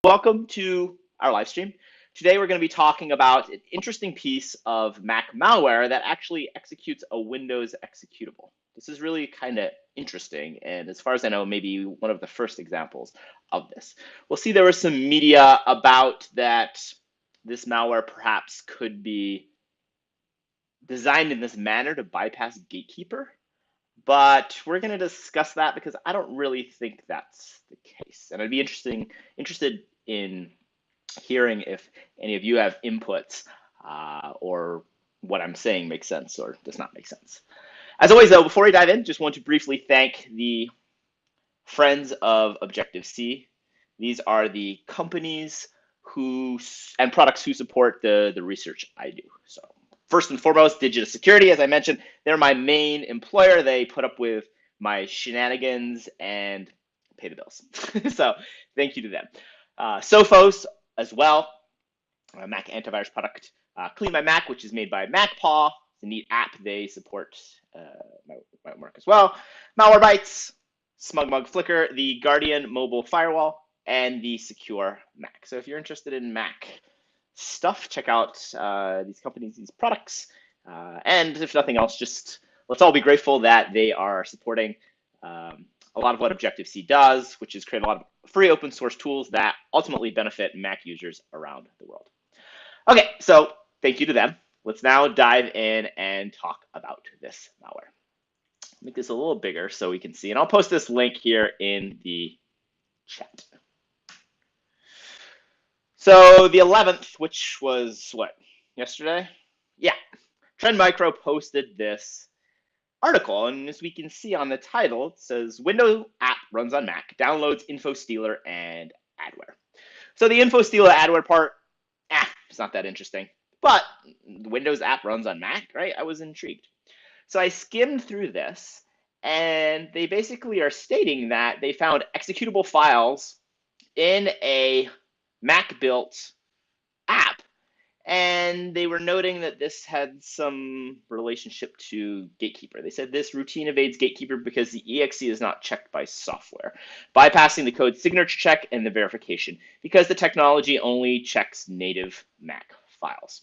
Welcome to our live stream. Today we're going to be talking about an interesting piece of Mac malware that actually executes a Windows executable. This is really kind of interesting, and as far as I know, maybe one of the first examples of this. We'll see there was some media about that this malware perhaps could be designed in this manner to bypass Gatekeeper, but we're going to discuss that because I don't really think that's the case. And I'd be interested in hearing if any of you have inputs or what I'm saying makes sense or does not make sense. As always, though, before we dive in, just want to briefly thank the friends of Objective-C. These are the companies and products who support the research I do. So first and foremost, Digital Security, as I mentioned, they're my main employer. They put up with my shenanigans and pay the bills. So thank you to them. Sophos as well, a Mac antivirus product. Clean My Mac, which is made by MacPaw. It's a neat app. They support my work as well. Malwarebytes, SmugMug Flickr, the Guardian mobile firewall, and the Secure Mac. So if you're interested in Mac stuff, check out these companies, these products. And if nothing else, just let's all be grateful that they are supporting a lot of what Objective-C does, which is create a lot of free open source tools that ultimately benefit Mac users around the world. Okay, so thank you to them. Let's now dive in and talk about this malware. Make this a little bigger so we can see, and I'll post this link here in the chat. So the 11th, which was what, yesterday? Yeah, Trend Micro posted this article, and as we can see on the title, it says Windows app runs on Mac, downloads info stealer and adware. So the info stealer adware part, it's not that interesting, but the Windows app runs on Mac, right? I was intrigued. So I skimmed through this, and they basically are stating that they found executable files in a Mac-built app, and they were noting that this had some relationship to Gatekeeper. They said this routine evades Gatekeeper because the exe is not checked by software, bypassing the code signature check and the verification because the technology only checks native Mac files.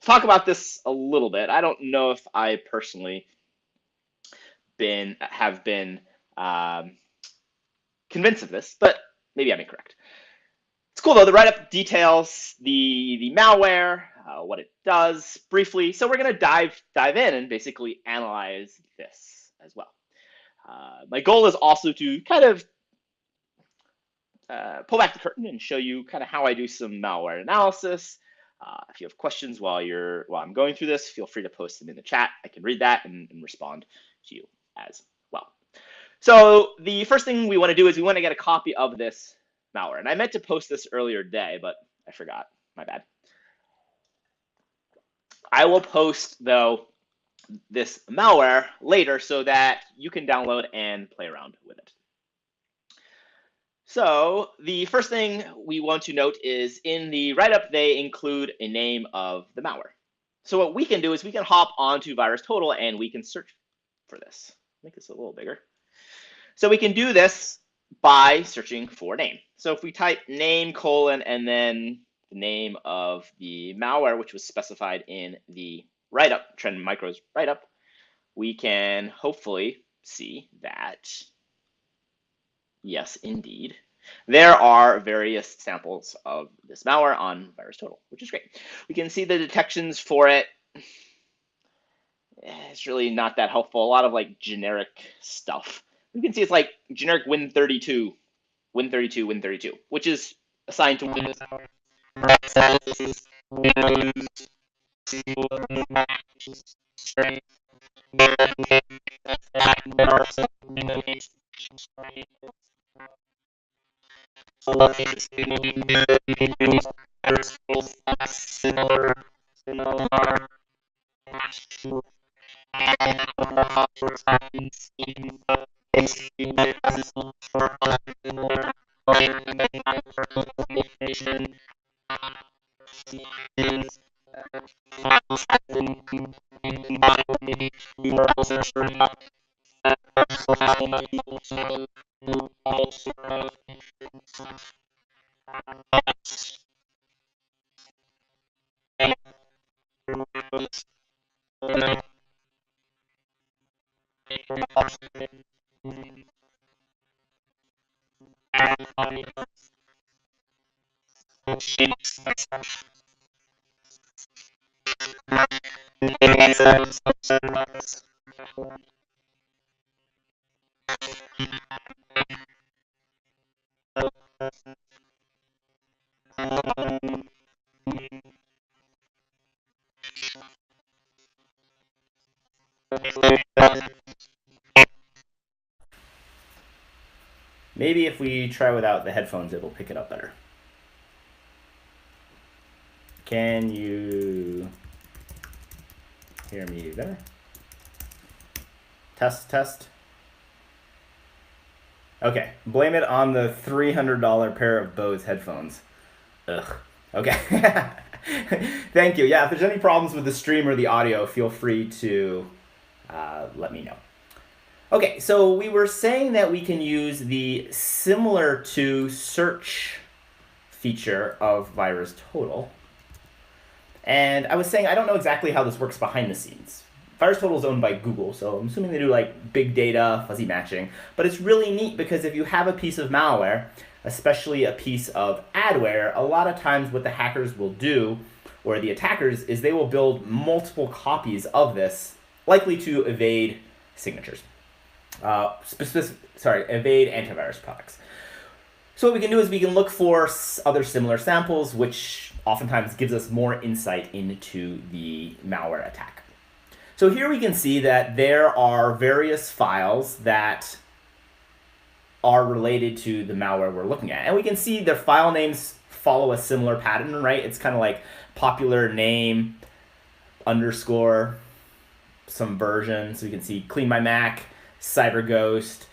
Talk about this a little bit. I don't know if I personally have been convinced of this, but maybe I'm incorrect. It's cool though. The write-up details the malware, what it does briefly. So we're going to dive in and basically analyze this as well. My goal is also to kind of pull back the curtain and show you kind of how I do some malware analysis. If you have questions while I'm going through this, feel free to post them in the chat. I can read that and respond to you as well. So the first thing we want to do is we want to get a copy of this malware. And I meant to post this earlier today, but I forgot. My bad. I will post, though, this malware later so that you can download and play around with it. So the first thing we want to note is in the write-up, they include a name of the malware. So what we can do is we can hop onto VirusTotal and we can search for this. Make this a little bigger. So we can do this by searching for name. So if we type name : and then the name of the malware, which was specified in the write-up, Trend Micro's write-up, we can hopefully see that, yes, indeed, there are various samples of this malware on VirusTotal, which is great. We can see the detections for it. It's really not that helpful. A lot of like generic stuff. You can see it's like generic Win32, which is assigned to Windows. Maybe if we try without the headphones, it'll pick it up better. Can you hear me better? Test, test. Okay, blame it on the $300 pair of Bose headphones. Ugh. Okay. Thank you. Yeah, if there's any problems with the stream or the audio, feel free to let me know. Okay, so we were saying that we can use the similar to search feature of VirusTotal. And I was saying I don't know exactly how this works behind the scenes. VirusTotal is owned by Google, so I'm assuming they do like big data, fuzzy matching. But it's really neat because if you have a piece of malware, especially a piece of adware, a lot of times what the hackers will do, or the attackers, is they will build multiple copies of this, likely to evade signatures. Evade antivirus products. So what we can do is we can look for other similar samples, which oftentimes gives us more insight into the malware attack. So here we can see that there are various files that are related to the malware we're looking at. And we can see their file names follow a similar pattern, right? It's kind of like popular name underscore some version. So we can see Clean My Mac, CyberGhost,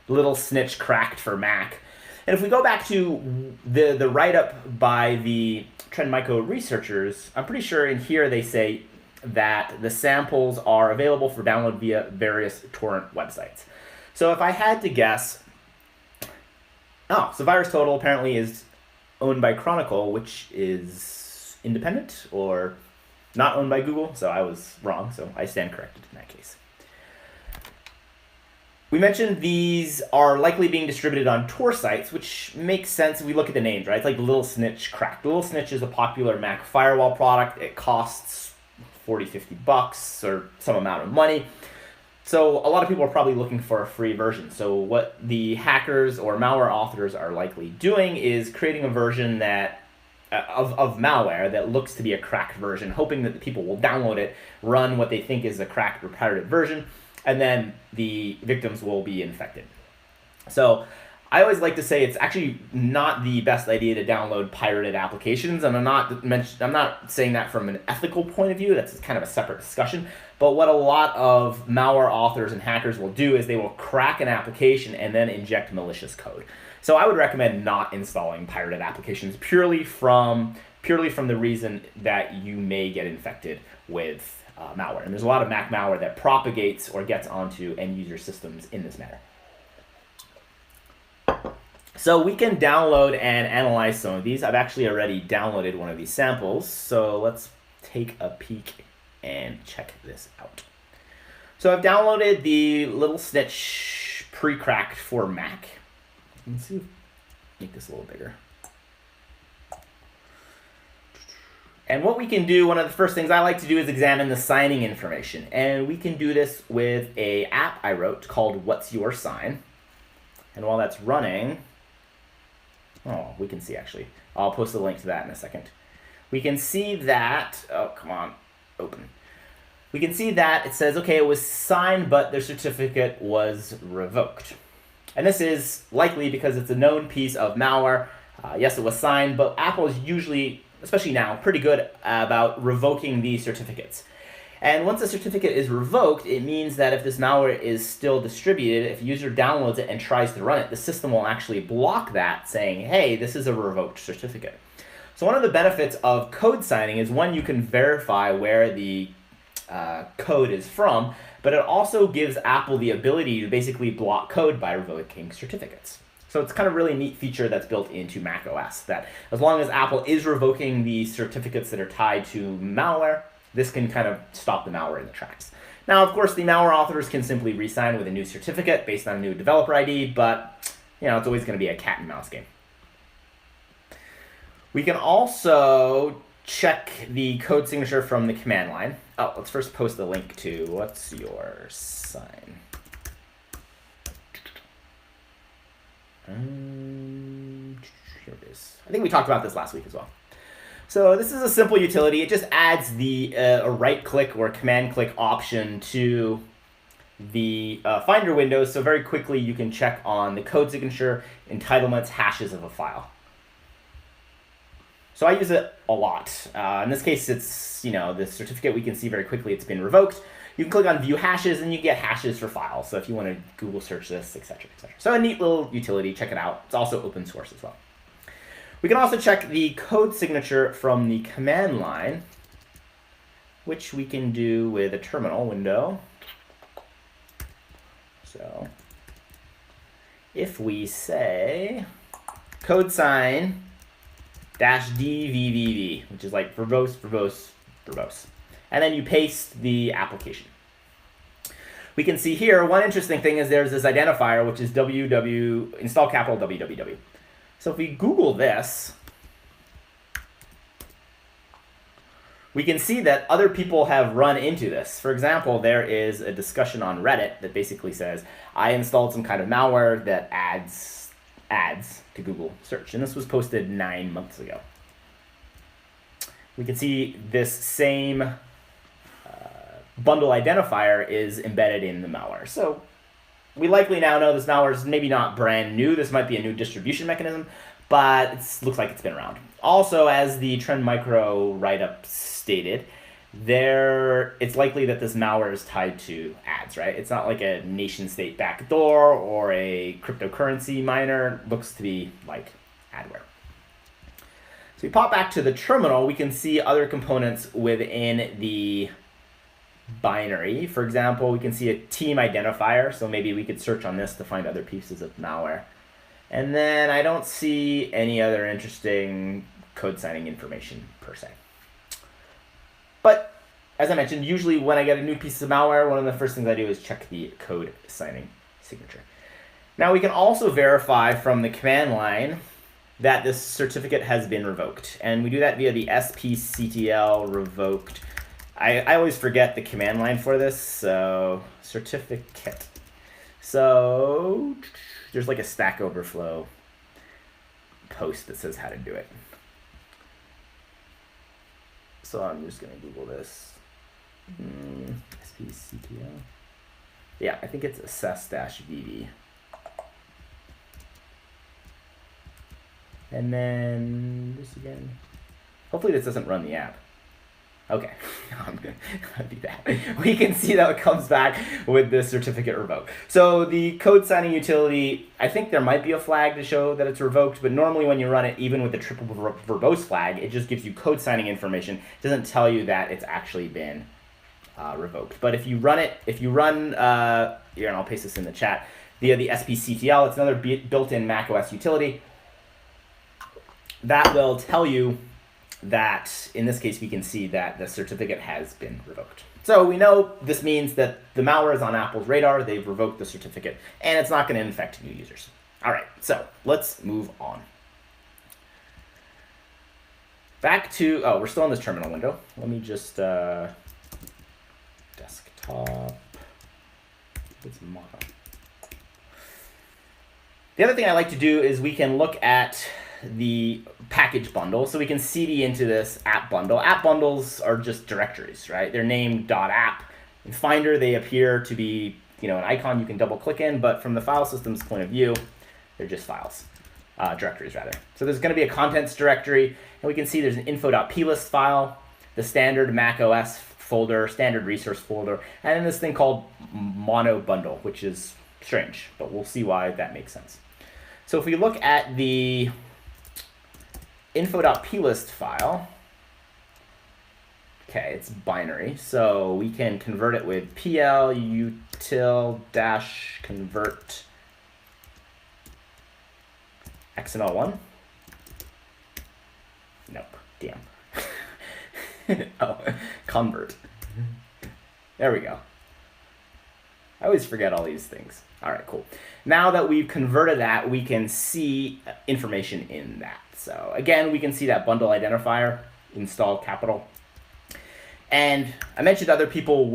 Little Snitch Cracked for Mac. And if we go back to the write-up by the Trend Micro researchers, I'm pretty sure in here they say that the samples are available for download via various torrent websites. So if I had to guess, so VirusTotal apparently is owned by Chronicle, which is independent or not owned by Google, so I was wrong, so I stand corrected in that case. We mentioned these are likely being distributed on Tor sites, which makes sense if we look at the names, right? It's like Little Snitch Cracked. Little Snitch is a popular Mac firewall product. It costs $40-50 or some amount of money. So a lot of people are probably looking for a free version. So what the hackers or malware authors are likely doing is creating a version that of malware that looks to be a cracked version, hoping that the people will download it, run what they think is a cracked or pirated version, and then the victims will be infected. So I always like to say it's actually not the best idea to download pirated applications, and I'm not saying that from an ethical point of view. That's kind of a separate discussion. But what a lot of malware authors and hackers will do is they will crack an application and then inject malicious code. So I would recommend not installing pirated applications purely from the reason that you may get infected with malware. And there's a lot of Mac malware that propagates or gets onto end user systems in this manner. So we can download and analyze some of these. I've actually already downloaded one of these samples. So let's take a peek and check this out. So I've downloaded the Little Snitch pre-cracked for Mac. Let's see, make this a little bigger. And what we can do, one of the first things I like to do is examine the signing information. And we can do this with an app I wrote called What's Your Sign? And while that's running, we can see actually. I'll post a link to that in a second. We can see that, open. We can see that it says, okay, it was signed, but their certificate was revoked. And this is likely because it's a known piece of malware. Yes, it was signed, but Apple is usually, especially now, pretty good about revoking these certificates. And once a certificate is revoked, it means that if this malware is still distributed, if a user downloads it and tries to run it, the system will actually block that, saying, hey, this is a revoked certificate. So one of the benefits of code signing is, one, you can verify where the code is from, but it also gives Apple the ability to basically block code by revoking certificates. So it's kind of really neat feature that's built into macOS, that as long as Apple is revoking the certificates that are tied to malware, this can kind of stop the malware in the tracks. Now, of course, the malware authors can simply re-sign with a new certificate based on a new developer ID, but it's always going to be a cat and mouse game. We can also check the code signature from the command line. Oh, let's first post the link to what's your sign. Here it is. I think we talked about this last week as well. So this is a simple utility. It just adds the a right-click or command-click option to the Finder window, so very quickly you can check on the code signature, entitlements, hashes of a file. So I use it a lot. In this case, it's the certificate. We can see very quickly it's been revoked. You can click on View Hashes, and you get hashes for files. So if you want to Google search this, etc., etc. So a neat little utility. Check it out. It's also open source as well. We can also check the code signature from the command line, which we can do with a terminal window. So if we say code sign -dvvv, which is like verbose, verbose, verbose, and then you paste the application. We can see here, one interesting thing is there's this identifier, which is www, install capital www. So if we Google this, we can see that other people have run into this. For example, there is a discussion on Reddit that basically says, I installed some kind of malware that adds ads to Google search. And this was posted 9 months ago. We can see this same bundle identifier is embedded in the malware. So we likely now know this malware is maybe not brand new. This might be a new distribution mechanism, but it looks like it's been around. Also, as the Trend Micro write-up stated, it's likely that this malware is tied to ads, right? It's not like a nation-state backdoor or a cryptocurrency miner. It looks to be like adware. So we pop back to the terminal. We can see other components within the binary. For example, we can see a team identifier. So maybe we could search on this to find other pieces of malware. And then I don't see any other interesting code signing information per se. But as I mentioned, usually when I get a new piece of malware, one of the first things I do is check the code signing signature. Now we can also verify from the command line that this certificate has been revoked. And we do that via the spctl revoked. I always forget the command line for this, so certificate. So there's like a Stack Overflow post that says how to do it. So I'm just going to Google this. spctl. Yeah, I think it's assess-vv. And then this again. Hopefully this doesn't run the app. Okay, I'm going to do that. We can see that it comes back with this certificate revoked. So the code signing utility, I think there might be a flag to show that it's revoked, but normally when you run it, even with the triple verbose flag, it just gives you code signing information. It doesn't tell you that it's actually been revoked. But if you run it, here, and I'll paste this in the chat, via the spctl, it's another built-in macOS utility that will tell you that, in this case, we can see that the certificate has been revoked. So we know this means that the malware is on Apple's radar, they've revoked the certificate, and it's not going to infect new users. All right, so let's move on. Back to, we're still in this terminal window. Let me just, desktop, it's mono. The other thing I like to do is we can look at the package bundle. So we can cd into this app bundle. App bundles are just directories, right? They're named .app. In Finder, they appear to be, an icon you can double click in, but from the file system's point of view, they're just files, directories rather. So there's going to be a contents directory, and we can see there's an info.plist file, the standard macOS folder, standard resource folder, and then this thing called mono bundle, which is strange, but we'll see why that makes sense. So if we look at the info.plist file, okay, it's binary, so we can convert it with pl util -convert XML1. Nope. Damn. Oh, convert. There we go. I always forget all these things. All right, cool. Now that we've converted that, we can see information in that. So again, we can see that bundle identifier, install capital. And I mentioned other people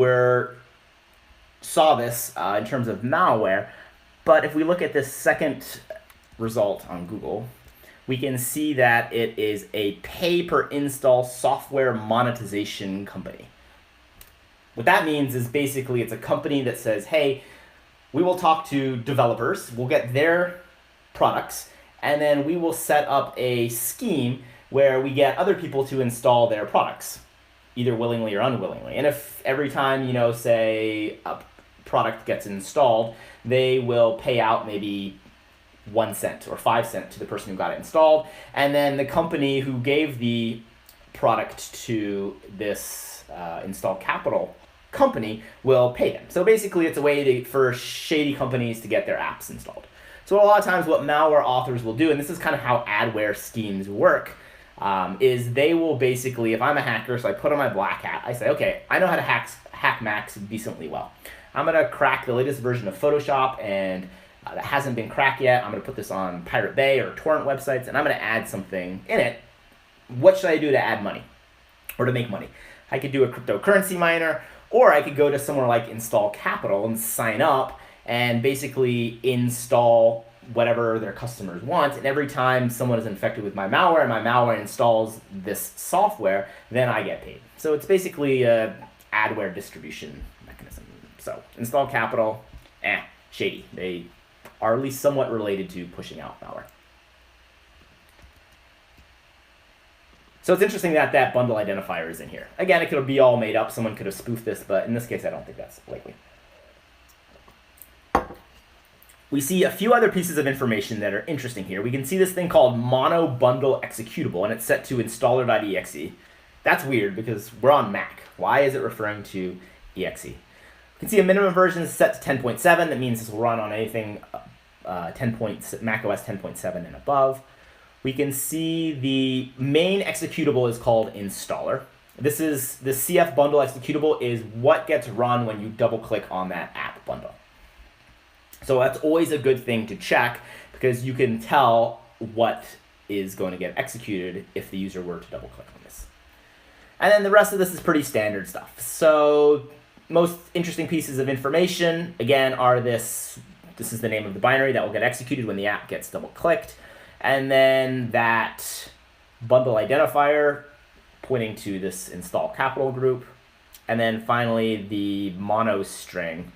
saw this in terms of malware, but if we look at this second result on Google, we can see that it is a pay-per-install software monetization company. What that means is basically it's a company that says, hey, we will talk to developers, we'll get their products, and then we will set up a scheme where we get other people to install their products, either willingly or unwillingly. And if every time, say a product gets installed, they will pay out maybe 1 cent or 5 cents to the person who got it installed, and then the company who gave the product to this install capital company will pay them. So basically it's a way for shady companies to get their apps installed. So a lot of times what malware authors will do, and this is kind of how adware schemes work, is they will basically, if I'm a hacker, so I put on my black hat, I say, okay, I know how to hack Macs decently well. I'm going to crack the latest version of Photoshop, and that hasn't been cracked yet. I'm going to put this on Pirate Bay or torrent websites, and I'm going to add something in it. What should I do to add money or to make money? I could do a cryptocurrency miner, or I could go to somewhere like Install Capital and sign up and basically install whatever their customers want. And every time someone is infected with my malware and my malware installs this software, then I get paid. So it's basically a adware distribution mechanism. So Install Capital, shady. They are at least somewhat related to pushing out malware. So it's interesting that that bundle identifier is in here. Again, it could be all made up. Someone could have spoofed this, but in this case, I don't think that's likely. We see a few other pieces of information that are interesting here. We can see this thing called mono bundle executable, and it's set to installer.exe. That's weird because we're on Mac. Why is it referring to exe? You can see a minimum version is set to 10.7. That means this will run on anything macOS 10.7 and above. We can see the main executable is called installer. This is the CF bundle executable is what gets run when you double click on that app bundle. So that's always a good thing to check because you can tell what is going to get executed if the user were to double click on this. And then the rest of this is pretty standard stuff. So most interesting pieces of information, again, are this is the name of the binary that will get executed when the app gets double clicked. And then that bundle identifier pointing to this install capital group. And then finally the mono string,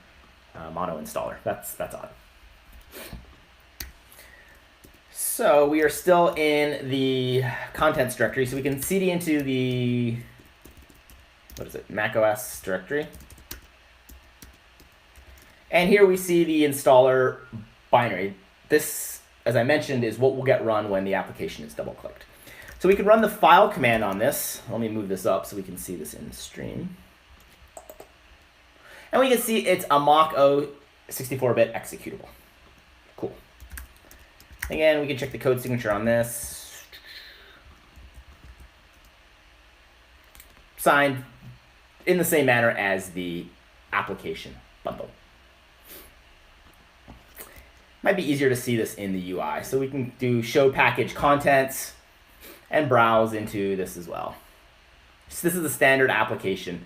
mono installer. That's odd. So we are still in the contents directory. So we can cd into the, macOS directory. And here we see the installer binary. This, as I mentioned, is what will get run when the application is double clicked. So we can run the file command on this. Let me move this up so we can see this in the stream. And we can see it's a macOS 64-bit executable. Cool. Again, we can check the code signature on this. Signed in the same manner as the application bundle. Might be easier to see this in the UI. So we can do show package contents and browse into this as well. So this is the standard application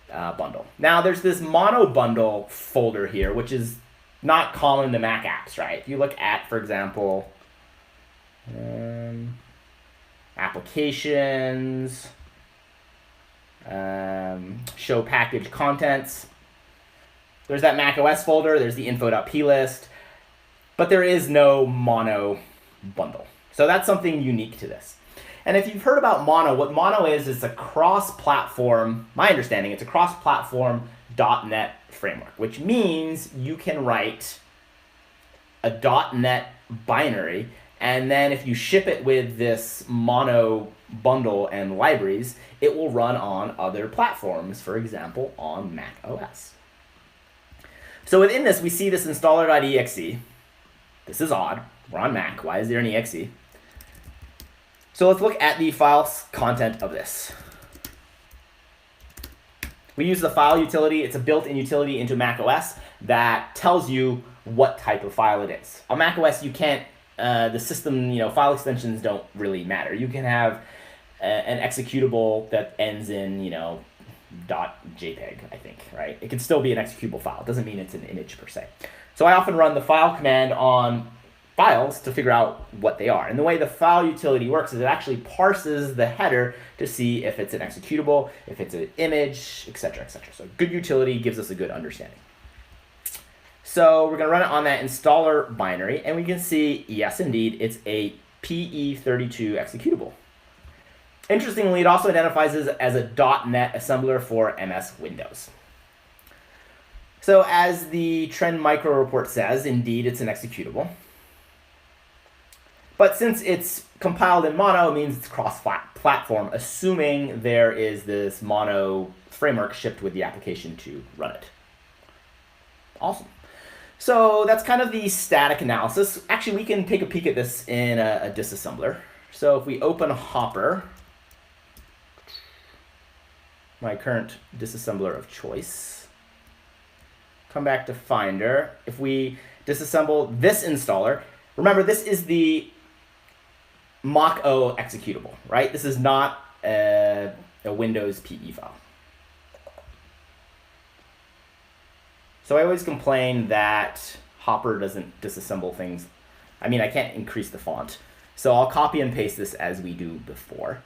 bundle. Now there's this mono bundle folder here, which is not common to Mac apps, right? If you look at, for example, applications, show package contents, there's that macOS folder, there's the info.plist, but there is no mono bundle. So that's something unique to this. And if you've heard about mono, what mono is a cross-platform, my understanding, it's a cross-platform .NET framework, which means you can write a .NET binary, and then if you ship it with this mono bundle and libraries, it will run on other platforms, for example, on Mac OS. So within this, we see this installer.exe. This is odd. We're on Mac. Why is there an exe? So let's look at the file content of this. We use the file utility. It's a built-in utility into macOS that tells you what type of file it is. On macOS, you can't, the system, file extensions don't really matter. You can have an executable that ends in, .jpeg, I think, right? It can still be an executable file. It doesn't mean it's an image per se. So I often run the file command on files to figure out what they are. And the way the file utility works is it actually parses the header to see if it's an executable, if it's an image, etc., etc. So good utility gives us a good understanding. So we're going to run it on that installer binary, and we can see, yes, indeed, it's a PE32 executable. Interestingly, it also identifies it as a .NET assembler for MS Windows. So as the trend micro report says, indeed, it's an executable. But since it's compiled in Mono, it means it's cross-platform, assuming there is this Mono framework shipped with the application to run it. Awesome. So that's kind of the static analysis. Actually, we can take a peek at this in a disassembler. So if we open Hopper, my current disassembler of choice, come back to Finder. If we disassemble this installer, remember this is the macOS executable, right? This is not a Windows PE file. So I always complain that Hopper doesn't disassemble things. I mean, I can't increase the font. So I'll copy and paste this as we do before.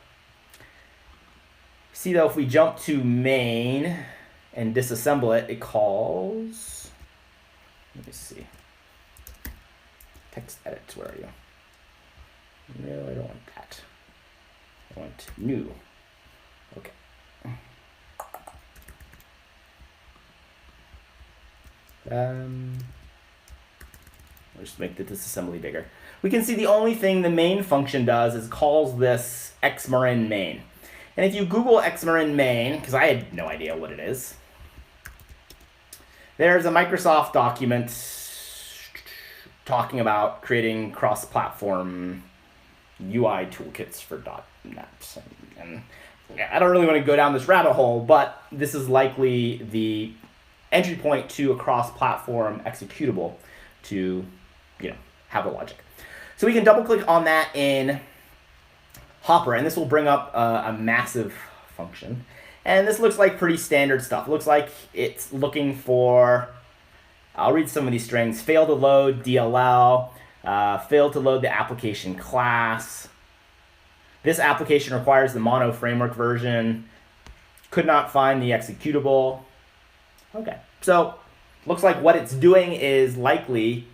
See though, if we jump to main and disassemble it, it calls, let me see, text edit, where are you? No, I don't want that. I want new. Okay. I'll just make the disassembly bigger. We can see the only thing the main function does is calls this xmarin main. And if you Google xmarin main, because I had no idea what it is, there's a Microsoft document talking about creating cross-platform UI toolkits for .NET. And I don't really want to go down this rabbit hole, but this is likely the entry point to a cross-platform executable to, have a logic. So we can double-click on that in Hopper, and this will bring up a massive function. And this looks like pretty standard stuff. It looks like it's looking for, I'll read some of these strings, fail to load DLL, fail to load the application class. This application requires the Mono framework version. Could not find the executable. Okay, so looks like what it's doing is likely,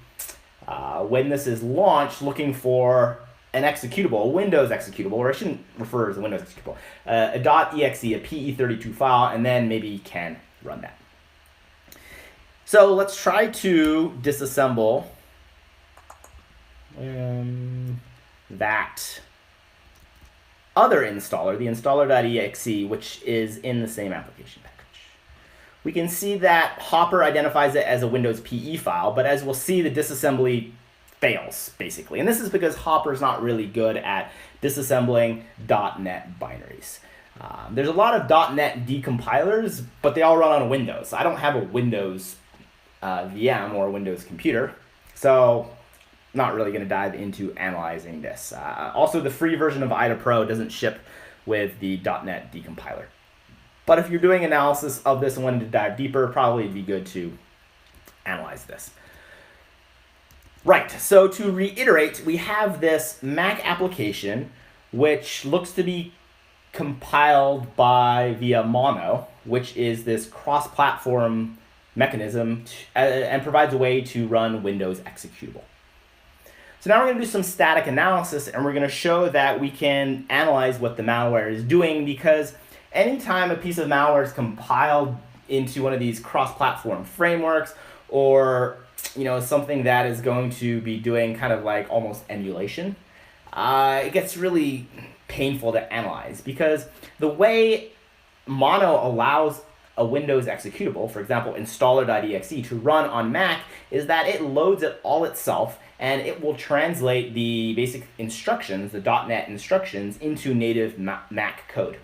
when this is launched, looking for an executable, a Windows executable, or I shouldn't refer as a Windows executable, a .exe, a PE32 file, and then maybe can run that. So let's try to disassemble that other installer, the installer.exe, which is in the same application package. We can see that Hopper identifies it as a Windows PE file, but as we'll see, the disassembly fails, basically. And this is because Hopper's not really good at disassembling .NET binaries. There's a lot of .NET decompilers, but they all run on Windows. I don't have a Windows VM or a Windows computer, so not really going to dive into analyzing this. Also, the free version of IDA Pro doesn't ship with the .NET decompiler. But if you're doing analysis of this and wanting to dive deeper, probably it'd be good to analyze this. Right, so to reiterate, we have this Mac application which looks to be compiled via Mono, which is this cross-platform mechanism and provides a way to run Windows executable. So now we're going to do some static analysis, and we're going to show that we can analyze what the malware is doing, because anytime a piece of malware is compiled into one of these cross-platform frameworks, or something that is going to be doing kind of like almost emulation, it gets really painful to analyze, because the way Mono allows a Windows executable, for example, installer.exe, to run on Mac is that it loads it all itself, and it will translate the basic instructions, the .NET instructions, into native Mac code.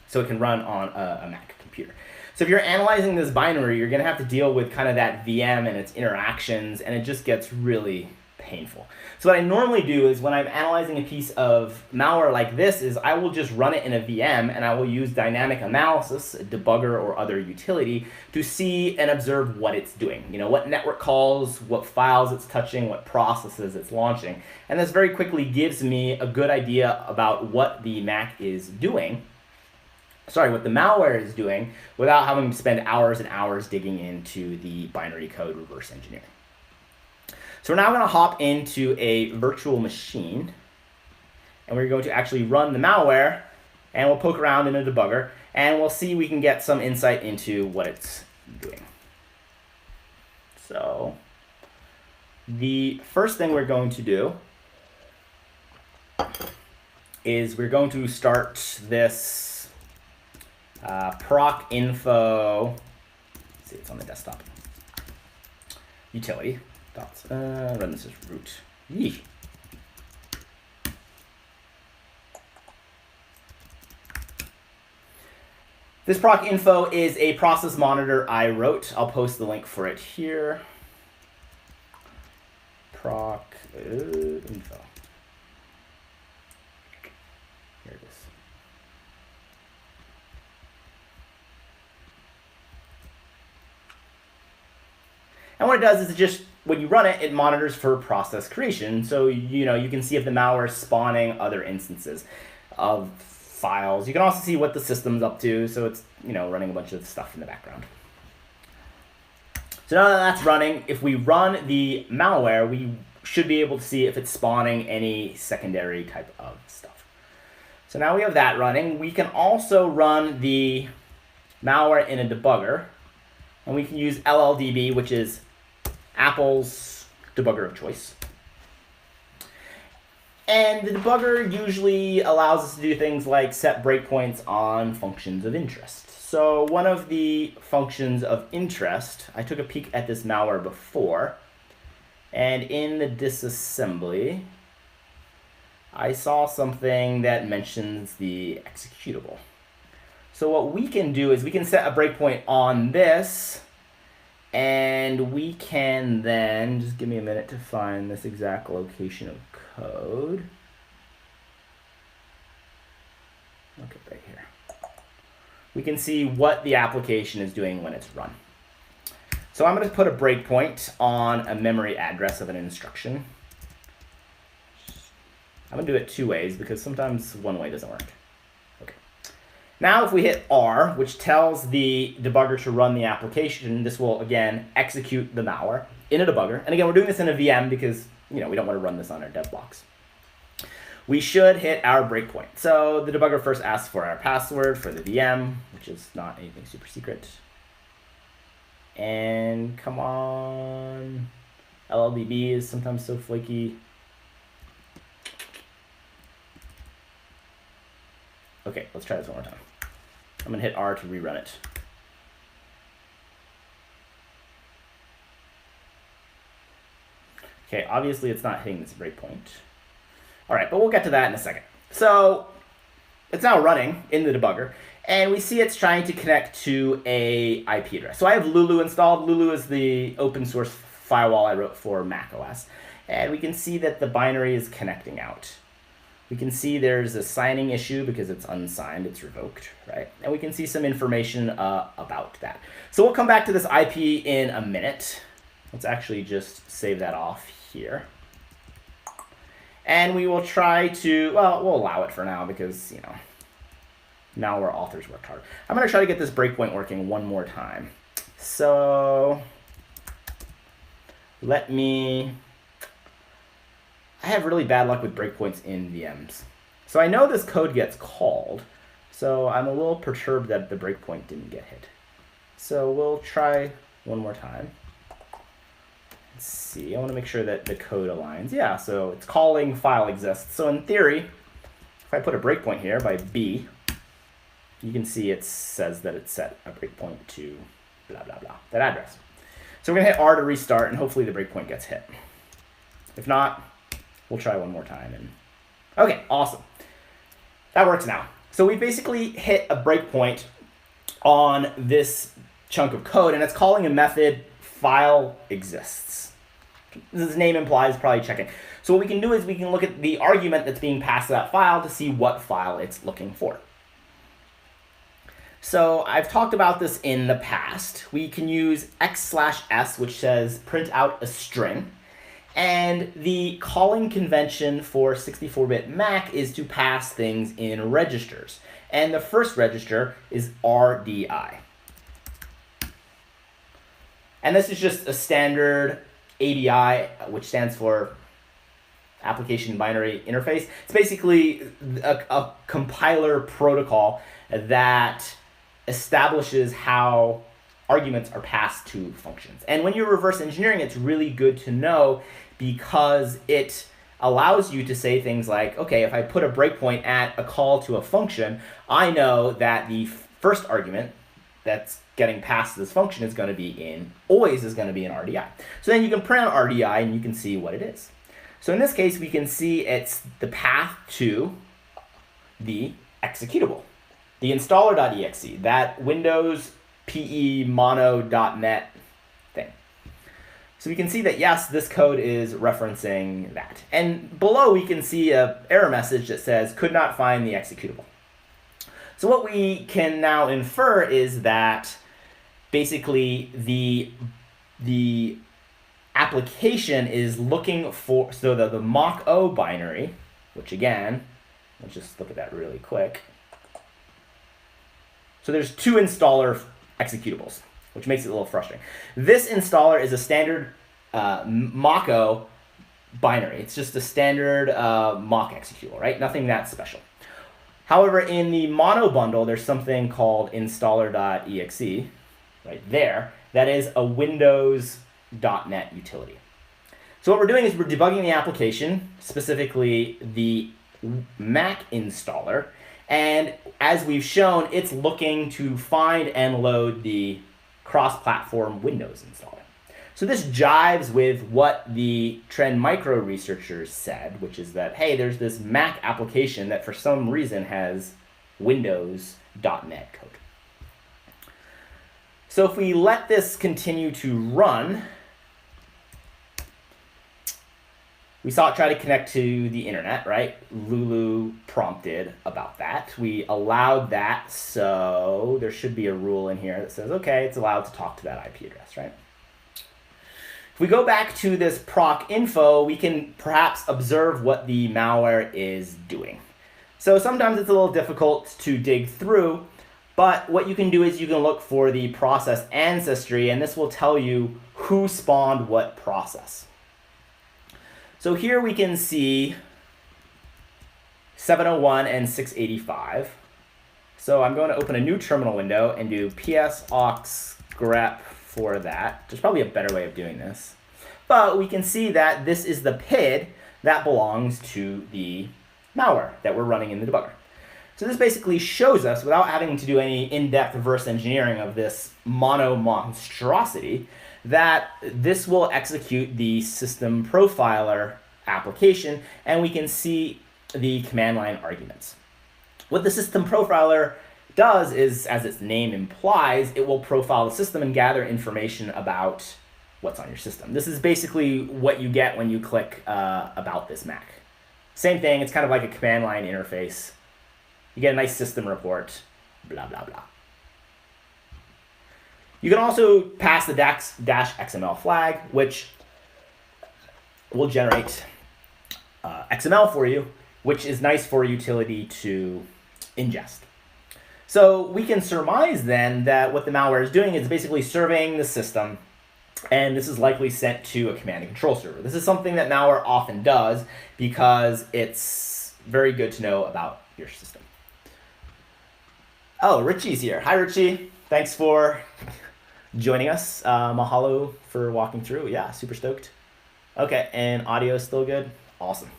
So it can run on a Mac computer. So if you're analyzing this binary, you're going to have to deal with kind of that VM and its interactions, and it just gets really painful. So what I normally do is when I'm analyzing a piece of malware like this is I will just run it in a VM, and I will use dynamic analysis, a debugger or other utility, to see and observe what it's doing. You know, what network calls, what files it's touching, what processes it's launching. And this very quickly gives me a good idea about what the Mac is doing. What the malware is doing, without having to spend hours and hours digging into the binary code reverse engineering. So we're now going to hop into a virtual machine, and we're going to actually run the malware, and we'll poke around in a debugger, and we'll see we can get some insight into what it's doing. So the first thing we're going to do is we're going to start this proc info, let's see, it's on the desktop, utility, run this as root. Yeesh. This proc info is a process monitor I wrote. I'll post the link for it here. Proc info. Here it is. And what it does is it just, when you run it, it monitors for process creation. So, you know, you can see if the malware is spawning other instances of files. You can also see what the system's up to. So it's, you know, running a bunch of stuff in the background. So now that that's running, if we run the malware, we should be able to see if it's spawning any secondary type of stuff. So now we have that running. We can also run the malware in a debugger. And we can use LLDB, which is Apple's debugger of choice. And the debugger usually allows us to do things like set breakpoints on functions of interest. So one of the functions of interest, I took a peek at this malware before, and in the disassembly, I saw something that mentions the executable. So what we can do is we can set a breakpoint on this, and we can then, just give me a minute to find this exact location of code. Okay, right here. We can see what the application is doing when it's run. So I'm going to put a breakpoint on a memory address of an instruction. I'm going to do it two ways because sometimes one way doesn't work. Okay. Now if we hit R, which tells the debugger to run the application, this will again execute the malware in a debugger. And again, we're doing this in a VM because, you know, we don't want to run this on our dev box. We should hit our breakpoint. So the debugger first asks for our password for the VM, which is not anything super secret. And come on, LLDB is sometimes so flaky. Okay, let's try this one more time. I'm gonna hit R to rerun it. Okay, obviously it's not hitting this breakpoint. All right, but we'll get to that in a second. So it's now running in the debugger, and we see it's trying to connect to a IP address. So I have Lulu installed. Lulu is the open source firewall I wrote for macOS, and we can see that the binary is connecting out. We can see there's a signing issue because it's unsigned, it's revoked, right? And we can see some information about that. So we'll come back to this IP in a minute. Let's actually just save that off here. And we will try to, well, we'll allow it for now because, you know, malware authors worked hard. I'm going to try to get this breakpoint working one more time. So I have really bad luck with breakpoints in VMs. So I know this code gets called, so I'm a little perturbed that the breakpoint didn't get hit. So we'll try one more time. Let's see, I want to make sure that the code aligns. Yeah, so it's calling file exists. So in theory, if I put a breakpoint here by B, you can see it says that it set a breakpoint to blah, blah, blah, that address. So we're going to hit R to restart, and hopefully the breakpoint gets hit. If not, we'll try one more time. And okay, awesome. That works now. So we basically hit a breakpoint on this chunk of code, and it's calling a method file exists. This name implies probably checking. So what we can do is we can look at the argument that's being passed to that file to see what file it's looking for. So I've talked about this in the past. We can use x/s, which says print out a string. And the calling convention for 64-bit Mac is to pass things in registers. And the first register is RDI. And this is just a standard ABI, which stands for Application Binary Interface. It's basically a compiler protocol that establishes how arguments are passed to functions. And when you're reverse engineering, it's really good to know because it allows you to say things like, okay, if I put a breakpoint at a call to a function, I know that the first argument that's getting passed to this function is going to be always is going to be in RDI. So then you can print out RDI and you can see what it is. So in this case, we can see it's the path to the executable, the installer.exe, that Windows PE mono.net thing. So we can see that, yes, this code is referencing that. And below we can see an error message that says, could not find the executable. So what we can now infer is that basically the application is looking for, so the macOS binary, which again, let's just look at that really quick. So there's two installer executables, which makes it a little frustrating. This installer is a standard macOS binary. It's just a standard mock executable, right? Nothing that special. However, in the mono bundle, there's something called installer.exe, right there, that is a Windows.net utility. So what we're doing is we're debugging the application, specifically the Mac installer, and as we've shown, it's looking to find and load the cross-platform Windows installer. So this jives with what the Trend Micro researchers said, which is that, hey, there's this Mac application that for some reason has Windows.net code. So if we let this continue to run, we saw it try to connect to the internet, right? Lulu prompted about that. We allowed that, so there should be a rule in here that says, okay, it's allowed to talk to that IP address, right? If we go back to this proc info, we can perhaps observe what the malware is doing. So sometimes it's a little difficult to dig through, but what you can do is you can look for the process ancestry, and this will tell you who spawned what process. So here we can see 701 and 685. So I'm going to open a new terminal window and do ps-aux grep for that. There's probably a better way of doing this. But we can see that this is the PID that belongs to the malware that we're running in the debugger. So this basically shows us, without having to do any in-depth reverse engineering of this mono monstrosity, that this will execute the system profiler application, and we can see the command line arguments. What the system profiler does is, as its name implies, it will profile the system and gather information about what's on your system. This is basically what you get when you click about this Mac. Same thing, it's kind of like a command line interface. You get a nice system report, blah, blah, blah. You can also pass the -XML flag, which will generate XML for you, which is nice for a utility to ingest. So we can surmise then that what the malware is doing is basically surveying the system, and this is likely sent to a command and control server. This is something that malware often does because it's very good to know about your system. Oh, Richie's here. Hi, Richie. Thanks for joining us. Mahalo for walking through. Yeah, super stoked. Okay, and audio is still good? Awesome.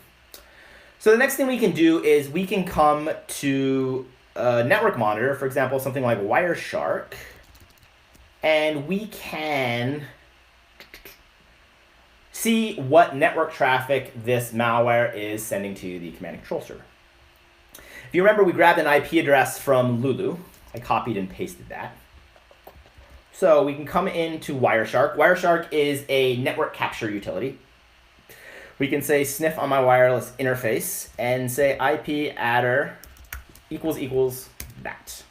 So the next thing we can do is we can come to a network monitor, for example, something like Wireshark, and we can see what network traffic this malware is sending to the command and control server. If you remember, we grabbed an IP address from Lulu. I copied and pasted that. So we can come into Wireshark. Wireshark is a network capture utility. We can say sniff on my wireless interface and say IP adder equals that.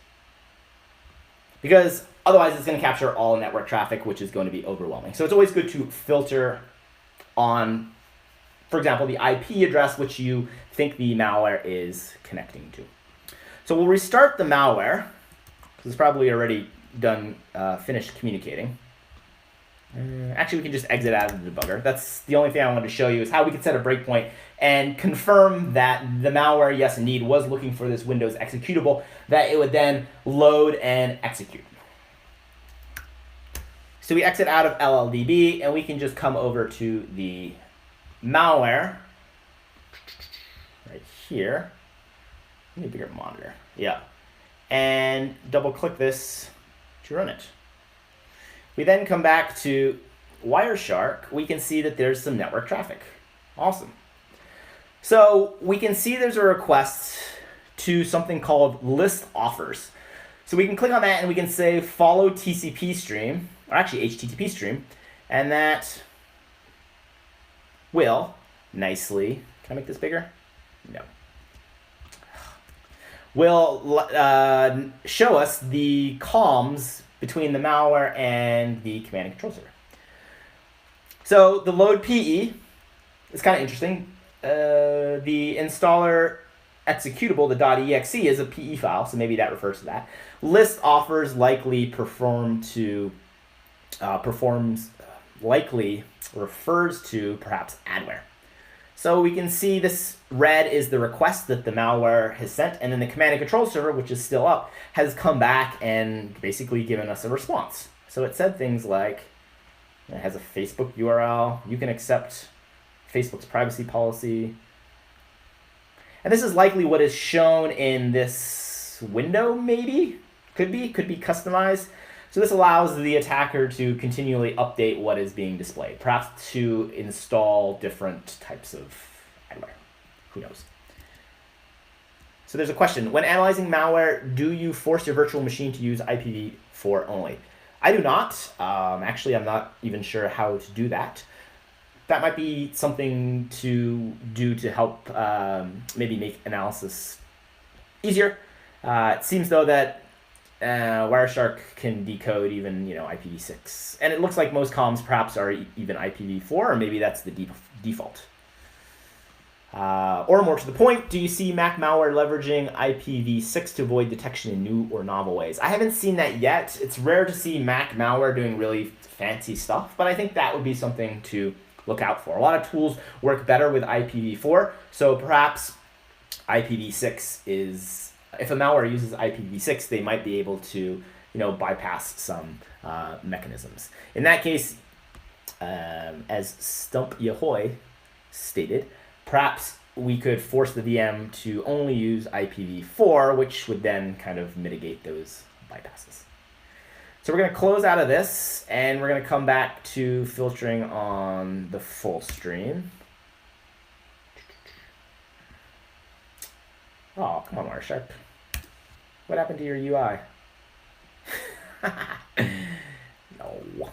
Because otherwise it's going to capture all network traffic, which is going to be overwhelming. So it's always good to filter on, for example, the IP address which you think the malware is connecting to. So we'll restart the malware, because it's probably already done, finished communicating. Actually, we can just exit out of the debugger. That's the only thing I wanted to show you, is how we could set a breakpoint and confirm that the malware, yes, indeed, was looking for this Windows executable that it would then load and execute. So we exit out of LLDB, and we can just come over to the malware right here. Need a bigger monitor. Yeah. And double click this to run it. We then come back to Wireshark. We can see that there's some network traffic. Awesome. So we can see there's a request to something called list offers. So we can click on that and we can say follow TCP stream, or actually HTTP stream, and that will nicely, can I make this bigger? No. Will show us the comms between the malware and the command and control server. So the load PE is kind of interesting. The installer executable, the .exe, is a PE file, so maybe that refers to that. List offers likely likely refers to perhaps adware. So we can see this red is the request that the malware has sent, and then the command and control server, which is still up, has come back and basically given us a response. So it said things like, it has a Facebook URL, you can accept Facebook's privacy policy. And this is likely what is shown in this window, maybe? Could be customized. So this allows the attacker to continually update what is being displayed, perhaps to install different types of adware. Who knows? So there's a question. When analyzing malware, do you force your virtual machine to use IPv4 only? I do not. Actually, I'm not even sure how to do that. That might be something to do to help maybe make analysis easier. It seems, though, that Wireshark can decode even, IPv6. And it looks like most comms perhaps are even IPv4, or maybe that's the default. Or more to the point, do you see Mac malware leveraging IPv6 to avoid detection in new or novel ways? I haven't seen that yet. It's rare to see Mac malware doing really fancy stuff, but I think that would be something to look out for. A lot of tools work better with IPv4, so perhaps IPv6 is... If a malware uses IPv6, they might be able to, bypass some mechanisms. In that case, as Stump Yahoy stated, perhaps we could force the VM to only use IPv4, which would then kind of mitigate those bypasses. So we're going to close out of this, and we're going to come back to filtering on the full stream. Oh, come on, Wireshark. What happened to your UI? No.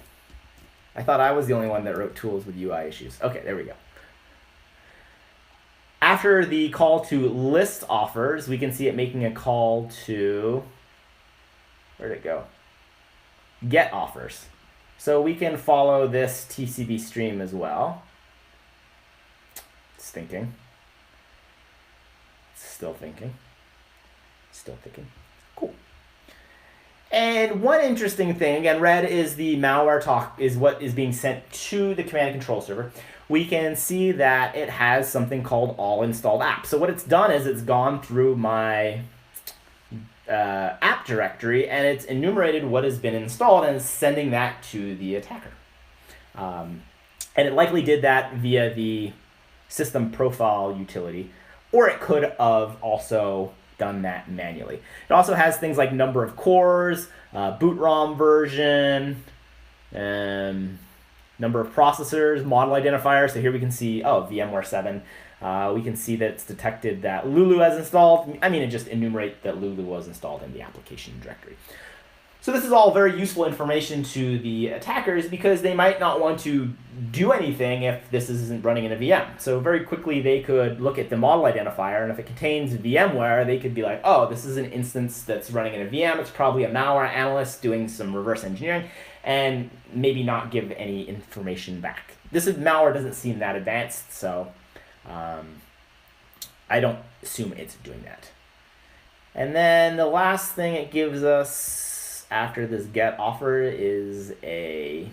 I thought I was the only one that wrote tools with UI issues. Okay, there we go. After the call to list offers, we can see it making a call to... Where'd it go? Get offers. So we can follow this TCP stream as well. It's thinking. Still thinking. Still thinking. Cool. And one interesting thing, again, red is the malware talk, is what is being sent to the command and control server. We can see that it has something called all installed apps. So what it's done is it's gone through my app directory and it's enumerated what has been installed and is sending that to the attacker. And it likely did that via the system profile utility, or it could have also done that manually. It also has things like number of cores, boot ROM version, number of processors, model identifier. So here we can see, oh, VMware 7. We can see that it's detected that Lulu has installed. I mean, it just enumerates that Lulu was installed in the application directory. So this is all very useful information to the attackers because they might not want to do anything if this isn't running in a VM. So very quickly they could look at the model identifier, and if it contains VMware, they could be like, oh, this is an instance that's running in a VM. It's probably a malware analyst doing some reverse engineering, and maybe not give any information back. This malware doesn't seem that advanced, so I don't assume it's doing that. And then the last thing it gives us after this get offer is a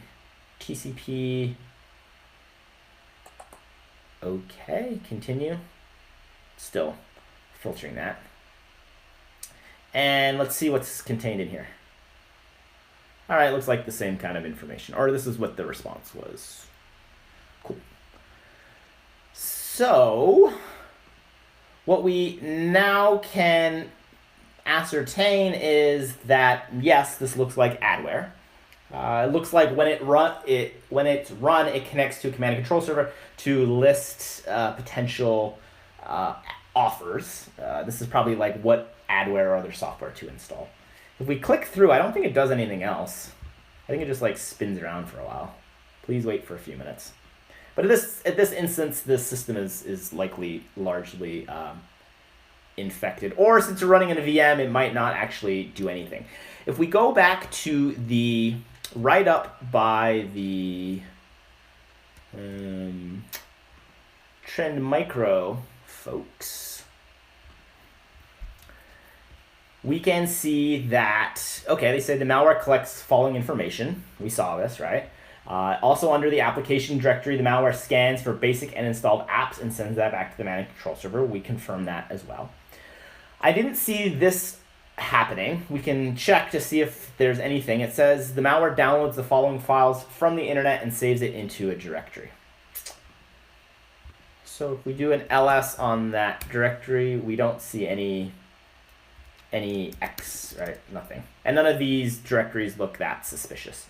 TCP. Okay, continue. Still filtering that. And let's see what's contained in here. All right, looks like the same kind of information, or this is what the response was. Cool. So what we now can ascertain is that yes, this looks like adware. It looks like when it's run, it connects to a command and control server to list potential offers. This is probably like what adware or other software to install. If we click through, I don't think it does anything else. I think it just like spins around for a while. Please wait for a few minutes. But at this instance, this system is likely largely infected, or since you're running in a VM, it might not actually do anything. If we go back to the write-up by the Trend Micro folks, we can see that, okay, they said the malware collects following information. We saw this, right? Also under the application directory, the malware scans for basic and installed apps and sends that back to the command and control server. We confirm that as well. I didn't see this happening. We can check to see if there's anything. It says the malware downloads the following files from the internet and saves it into a directory. So if we do an ls on that directory, we don't see any X, right? Nothing. And none of these directories look that suspicious.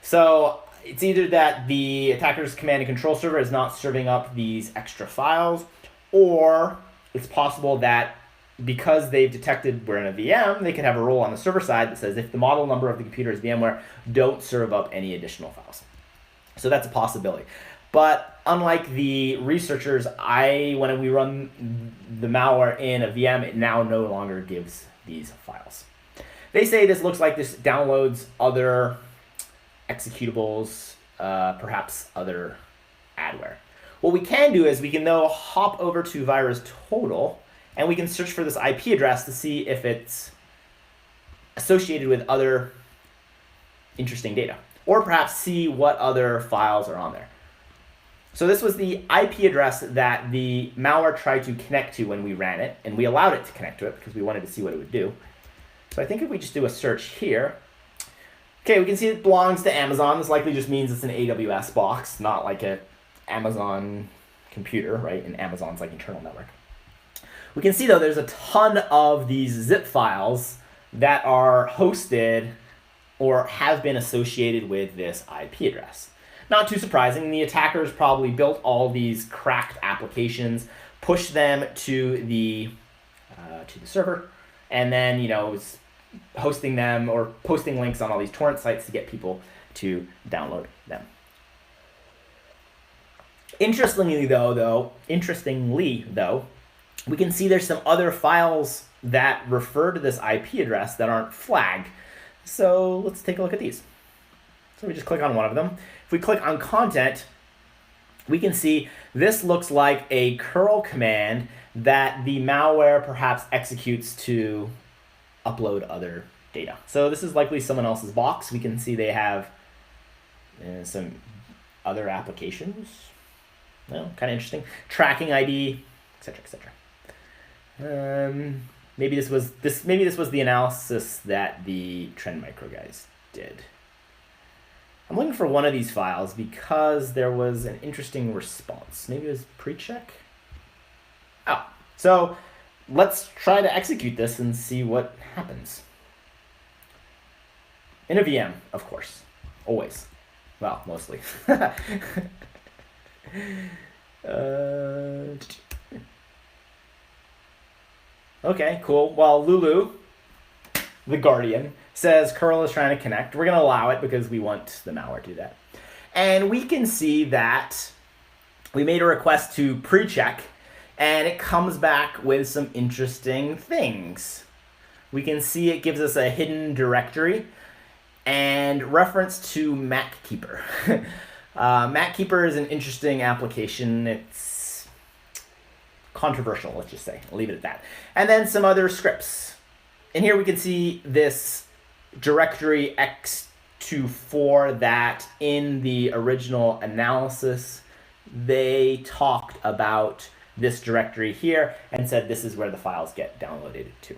So it's either that the attacker's command and control server is not serving up these extra files, or it's possible that because they've detected we're in a VM, they could have a rule on the server side that says if the model number of the computer is VMware, don't serve up any additional files. So that's a possibility. But unlike the researchers, when we run the malware in a VM, it now no longer gives these files. They say this looks like this downloads other executables, perhaps other adware. What we can do is we can now hop over to VirusTotal, and we can search for this IP address to see if it's associated with other interesting data, or perhaps see what other files are on there. So this was the IP address that the malware tried to connect to when we ran it, and we allowed it to connect to it because we wanted to see what it would do. So I think if we just do a search here, okay, we can see it belongs to Amazon. This likely just means it's an AWS box, not like an Amazon computer, right? And Amazon's like internal network. We can see, though, there's a ton of these zip files that are hosted or have been associated with this IP address. Not too surprising, the attackers probably built all these cracked applications, pushed them to the server, and then was hosting them or posting links on all these torrent sites to get people to download them. Interestingly though, we can see there's some other files that refer to this IP address that aren't flagged. So let's take a look at these. So we just click on one of them. If we click on content, we can see this looks like a curl command that the malware perhaps executes to upload other data. So this is likely someone else's box. We can see they have some other applications. Well, kind of interesting. Tracking ID, etc., etc. Maybe this was the analysis that the Trend Micro guys did. I'm looking for one of these files because there was an interesting response. Maybe it was pre-check. Oh, so let's try to execute this and see what happens. In a VM, of course, always. Well, mostly. Okay, cool. Well, Lulu, the Guardian, says curl is trying to connect. We're going to allow it because we want the malware to do that. And we can see that we made a request to pre-check, and it comes back with some interesting things. We can see it gives us a hidden directory and reference to MacKeeper. MacKeeper is an interesting application. It's controversial, let's just say. I'll leave it at that. And then some other scripts. And here we can see this directory x24 that in the original analysis, they talked about this directory here and said this is where the files get downloaded to.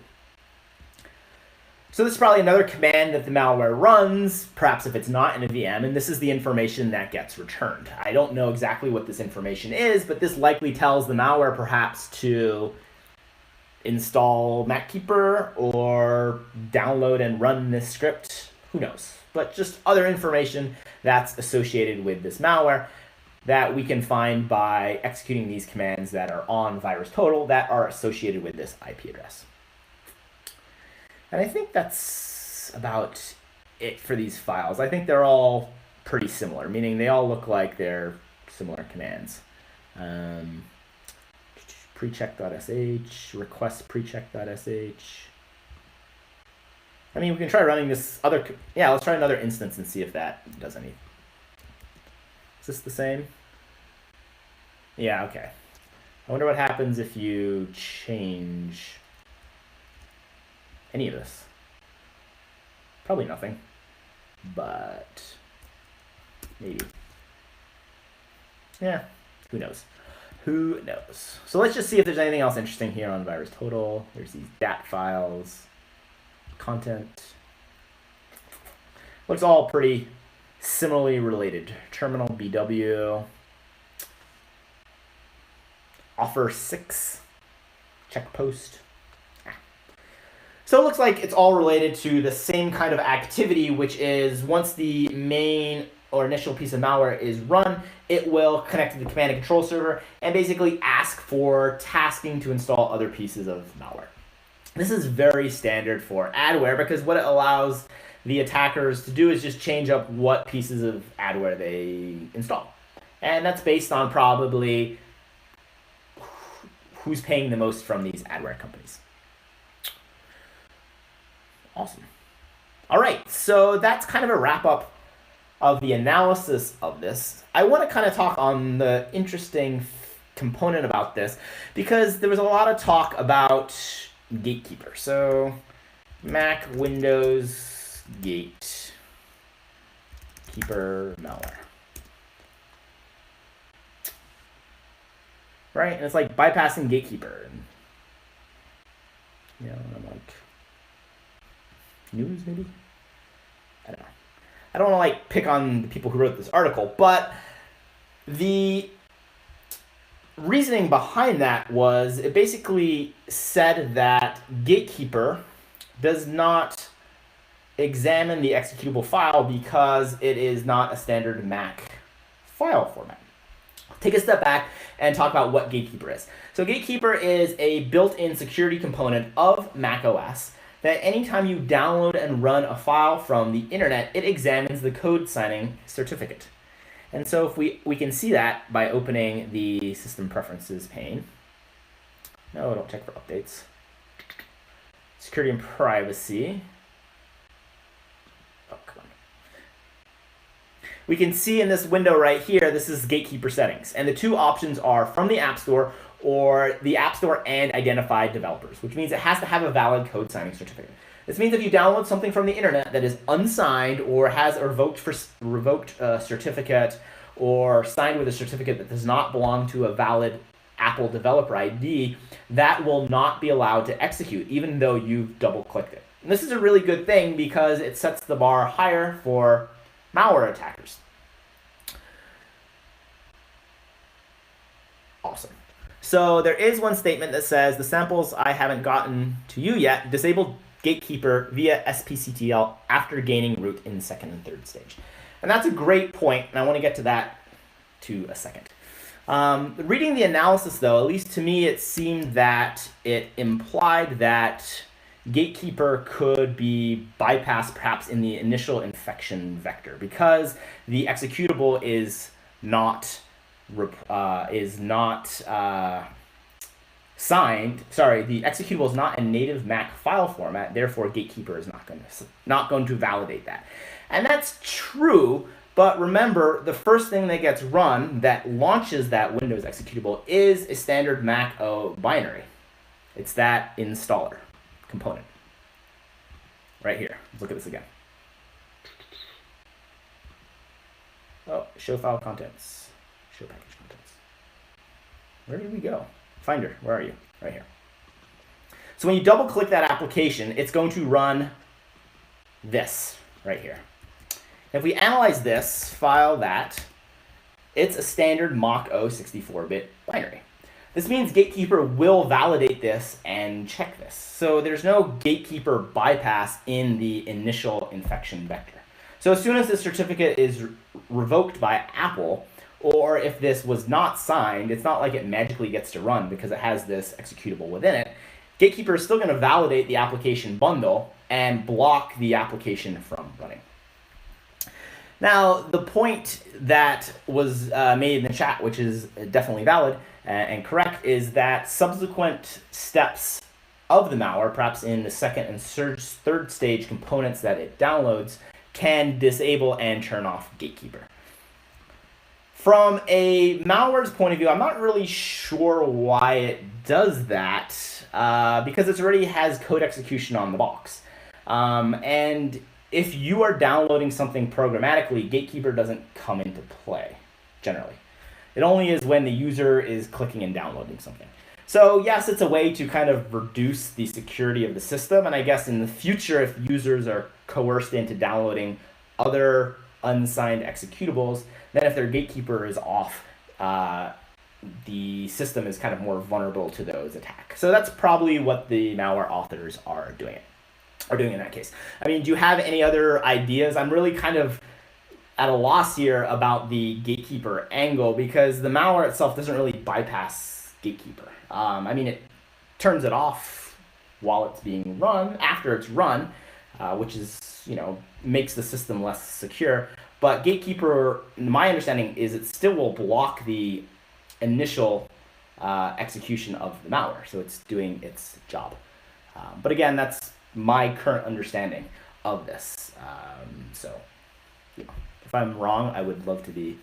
So this is probably another command that the malware runs, perhaps if it's not in a VM, and this is the information that gets returned. I don't know exactly what this information is, but this likely tells the malware perhaps to install MacKeeper or download and run this script. Who knows? But just other information that's associated with this malware that we can find by executing these commands that are on VirusTotal that are associated with this IP address. And I think that's about it for these files. I think they're all pretty similar, meaning they all look like they're similar commands. Precheck.sh, request precheck.sh. I mean, we can try running this other, yeah, let's try another instance and see if that does any. Is this the same? Yeah, okay. I wonder what happens if you change any of this. Probably nothing, but maybe. Yeah, who knows? Who knows? So let's just see if there's anything else interesting here on VirusTotal. There's these DAT files, content. Looks all pretty similarly related. Terminal BW, offer 6, check post. So it looks like it's all related to the same kind of activity, which is once the main or initial piece of malware is run, it will connect to the command and control server and basically ask for tasking to install other pieces of malware. This is very standard for adware because what it allows the attackers to do is just change up what pieces of adware they install. And that's based on probably who's paying the most from these adware companies. Awesome. All right, so that's kind of a wrap up of the analysis of this. I want to kind of talk on the interesting component about this because there was a lot of talk about Gatekeeper. So Mac, Windows, Gatekeeper malware. Right, and it's like bypassing Gatekeeper. And, you know, I'm like, news maybe? I don't know. I don't want to like pick on the people who wrote this article, but the reasoning behind that was it basically said that Gatekeeper does not examine the executable file because it is not a standard Mac file format. Take a step back and talk about what Gatekeeper is. So Gatekeeper is a built-in security component of macOS that anytime you download and run a file from the internet, it examines the code signing certificate. And so if we can see that by opening the system preferences pane. No, don't check for updates. Security and privacy. Oh, come on. We can see in this window right here, this is Gatekeeper settings. And the two options are from the App Store or the App Store and identified developers, which means it has to have a valid code signing certificate. This means if you download something from the internet that is unsigned or has a revoked certificate or signed with a certificate that does not belong to a valid Apple developer ID, that will not be allowed to execute, even though you've double-clicked it. And this is a really good thing because it sets the bar higher for malware attackers. Awesome. So there is one statement that says, the samples I haven't gotten to you yet disabled Gatekeeper via SPCTL after gaining root in second and third stage. And that's a great point, and I want to get to that to a second. Reading the analysis, though, at least to me, it seemed that it implied that Gatekeeper could be bypassed perhaps in the initial infection vector because the executable is not signed. Sorry, the executable is not a native Mac file format. Therefore, Gatekeeper is not going to validate that, and that's true. But remember, the first thing that gets run that launches that Windows executable is a standard macOS binary. It's that installer component. Right here. Let's look at this again. Oh, show file contents. Show package contents. Where did we go? Finder, where are you? Right here. So when you double click that application, it's going to run this right here. If we analyze this file, it's a standard macOS 64-bit binary. This means Gatekeeper will validate this and check this. So there's no Gatekeeper bypass in the initial infection vector. So as soon as the certificate is revoked by Apple, or if this was not signed, it's not like it magically gets to run because it has this executable within it. Gatekeeper is still going to validate the application bundle and block the application from running. Now, the point that was made in the chat, which is definitely valid and correct, is that subsequent steps of the malware, perhaps in the second and third stage components that it downloads, can disable and turn off Gatekeeper. From a malware's point of view, I'm not really sure why it does that, because it already has code execution on the box. And if you are downloading something programmatically, Gatekeeper doesn't come into play, generally. It only is when the user is clicking and downloading something. So yes, it's a way to kind of reduce the security of the system, and I guess in the future, if users are coerced into downloading other unsigned executables, then if their Gatekeeper is off, the system is kind of more vulnerable to those attacks. So that's probably what the malware authors are doing in that case. I mean, do you have any other ideas? I'm really kind of at a loss here about the Gatekeeper angle because the malware itself doesn't really bypass Gatekeeper. I mean, it turns it off while it's being run, after it's run, which is, makes the system less secure. But Gatekeeper, my understanding is it still will block the initial execution of the malware. So it's doing its job. But again, that's my current understanding of this. So if I'm wrong, I would love to be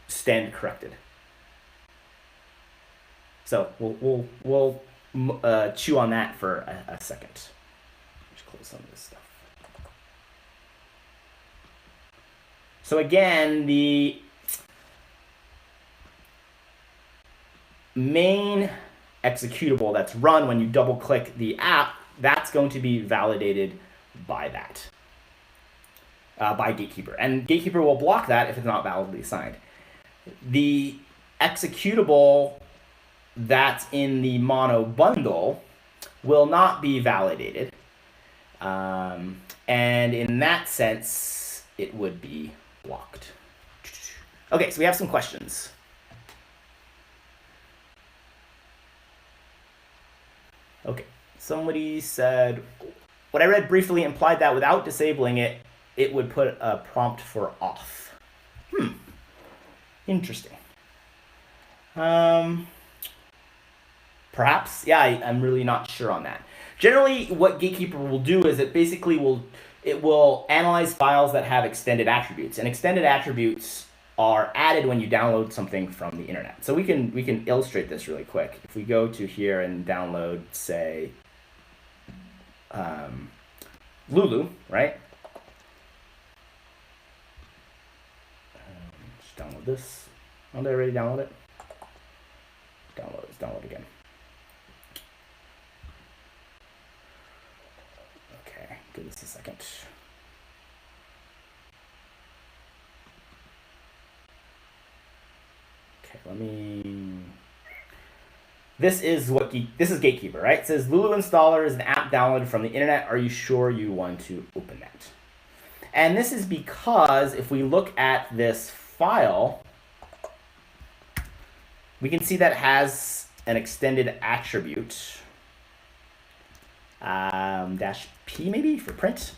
stand corrected. So we'll chew on that for a second. Just close some of this stuff. So again, the main executable that's run when you double click the app, that's going to be validated by that, by Gatekeeper. And Gatekeeper will block that if it's not validly assigned. The executable that's in the mono bundle will not be validated. And in that sense, it would be blocked. Okay, so we have some questions. Okay, somebody said, what I read briefly implied that without disabling it, it would put a prompt for off. Interesting. Perhaps, yeah, I'm really not sure on that. Generally, what Gatekeeper will do is it basically will analyze files that have extended attributes, and extended attributes are added when you download something from the internet. So we can illustrate this really quick. If we go to here and download, say, Lulu, right? Just download this. Oh, did I already download it? Download again. Okay, give this a second. Okay, this is Gatekeeper, right? It says Lulu installer is an app downloaded from the internet. Are you sure you want to open that? And this is because if we look at this file, we can see that it has an extended attribute, dash P maybe for print.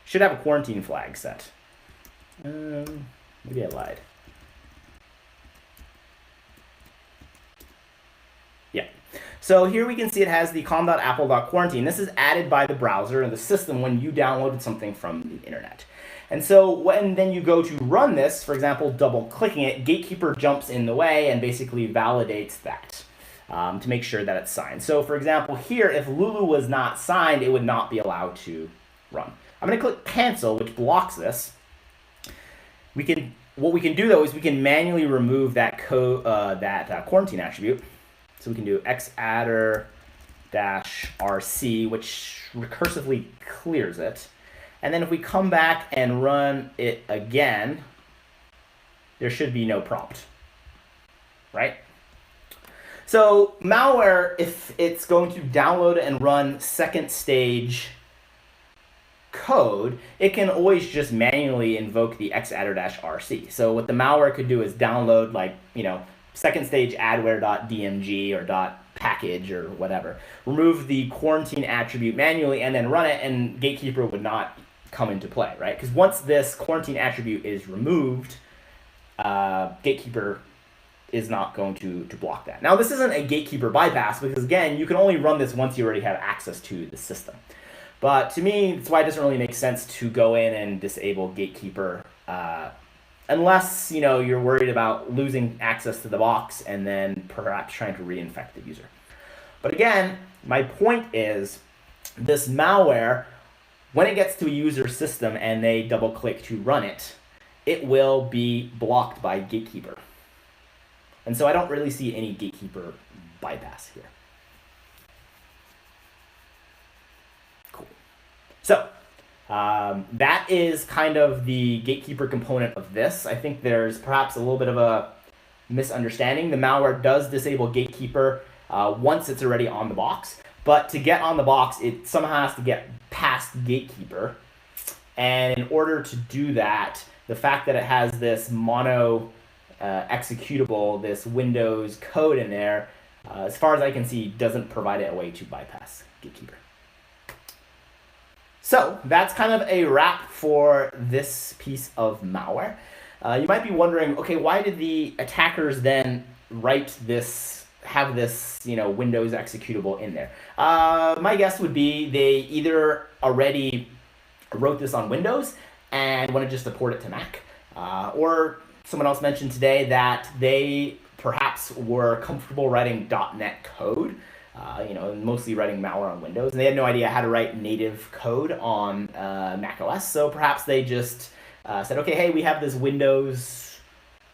Should have a quarantine flag set. Maybe I lied. Yeah. So here we can see it has the com.apple.quarantine. This is added by the browser and the system when you downloaded something from the internet. And so when then you go to run this, for example, double clicking it, Gatekeeper jumps in the way and basically validates that to make sure that it's signed. So for example, here, if Lulu was not signed, it would not be allowed to run. I'm going to click cancel, which blocks this. What we can do though is we can manually remove that quarantine attribute. So we can do xadder-rc, which recursively clears it. And then if we come back and run it again, there should be no prompt, right? So malware, if it's going to download and run second stage code, it can always just manually invoke the xadder-rc. So what the malware could do is download, like, second stage adware.dmg or .package or whatever, remove the quarantine attribute manually and then run it, and Gatekeeper would not come into play, right? Because once this quarantine attribute is removed, Gatekeeper is not going to block that. Now, this isn't a Gatekeeper bypass because, again, you can only run this once you already have access to the system. But to me, that's why it doesn't really make sense to go in and disable Gatekeeper unless you're worried about losing access to the box and then perhaps trying to reinfect the user. But again, my point is this malware, when it gets to a user system and they double click to run it, it will be blocked by Gatekeeper. And so I don't really see any Gatekeeper bypass here. Cool. So that is kind of the Gatekeeper component of this. I think there's perhaps a little bit of a misunderstanding. The malware does disable Gatekeeper once it's already on the box. But to get on the box, it somehow has to get past Gatekeeper. And in order to do that, the fact that it has this mono executable, this Windows code in there, as far as I can see, doesn't provide it a way to bypass Gatekeeper. So that's kind of a wrap for this piece of malware. You might be wondering, okay, why did the attackers then have this Windows executable in there? My guess would be they either already wrote this on Windows and wanted just to port it to Mac, or someone else mentioned today that they perhaps were comfortable writing .NET code, mostly writing malware on Windows, and they had no idea how to write native code on macOS. So perhaps they just said, okay, hey, we have this Windows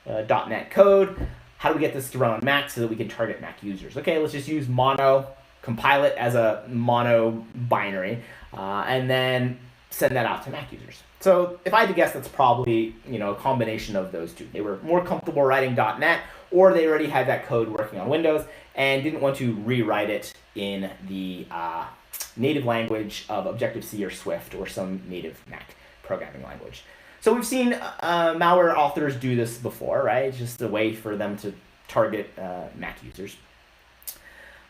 .NET code. How do we get this to run on Mac so that we can target Mac users? Okay, let's just use mono, compile it as a mono binary, and then send that out to Mac users. So if I had to guess, that's probably a combination of those two. They were more comfortable writing .NET, or they already had that code working on Windows and didn't want to rewrite it in the native language of Objective-C or Swift or some native Mac programming language. So we've seen malware authors do this before, right? It's just a way for them to target Mac users.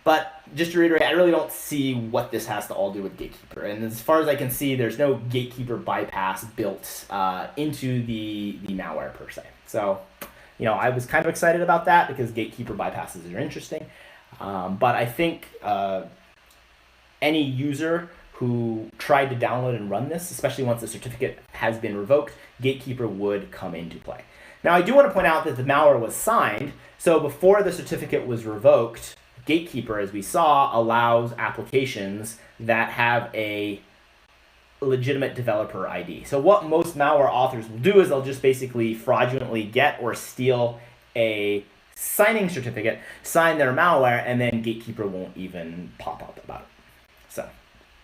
But just to reiterate, I really don't see what this has to all do with Gatekeeper. And as far as I can see, there's no Gatekeeper bypass built into the malware per se. So, I was kind of excited about that because Gatekeeper bypasses are interesting. But I think any user who tried to download and run this, especially once the certificate has been revoked, Gatekeeper would come into play. Now, I do want to point out that the malware was signed. So before the certificate was revoked, Gatekeeper, as we saw, allows applications that have a legitimate developer ID. So what most malware authors will do is they'll just basically fraudulently get or steal a signing certificate, sign their malware, and then Gatekeeper won't even pop up about it.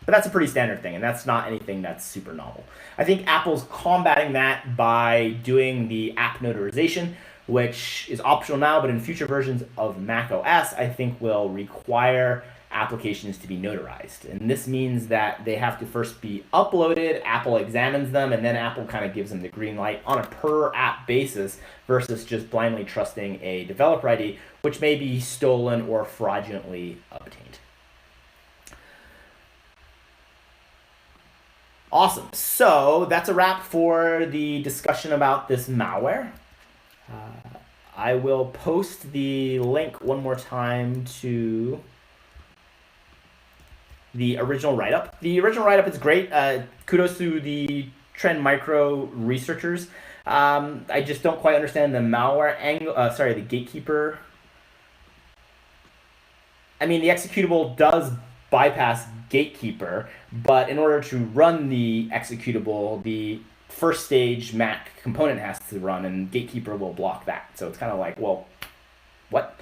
But that's a pretty standard thing, and that's not anything that's super novel. I think Apple's combating that by doing the app notarization, which is optional now, but in future versions of macOS, I think will require applications to be notarized. And this means that they have to first be uploaded, Apple examines them, and then Apple kind of gives them the green light on a per app basis versus just blindly trusting a developer ID, which may be stolen or fraudulently obtained. Awesome. So that's a wrap for the discussion about this malware. I will post the link one more time to the original write-up. The original write-up is great. Kudos to the Trend Micro researchers. I just don't quite understand the malware angle. The gatekeeper. I mean, the executable does bypass gatekeeper, but in order to run the executable, the first stage Mac component has to run, and gatekeeper will block that. So it's kind of like, well, what?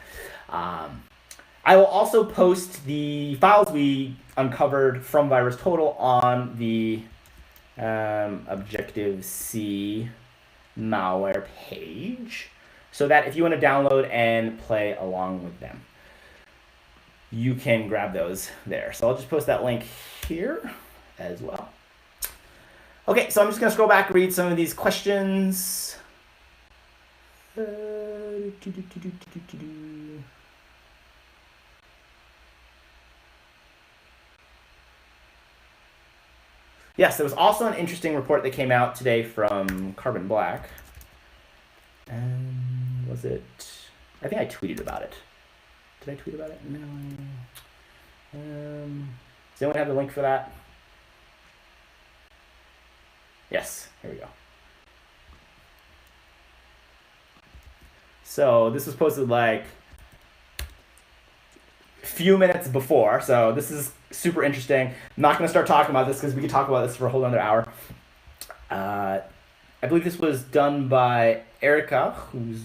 I will also post the files we uncovered from VirusTotal on the Objective-C malware page, so that if you want to download and play along with them, you can grab those there. So I'll just post that link here as well. Okay, so I'm just going to scroll back and read some of these questions. Yes, there was also an interesting report that came out today from Carbon Black. Was it? I think I tweeted about it. Did I tweet about it? No. Does anyone have the link for that? Yes, here we go. So this was posted like a few minutes before, so this is super interesting. I'm not going to start talking about this because we could talk about this for a whole other hour. I believe this was done by Erica, who's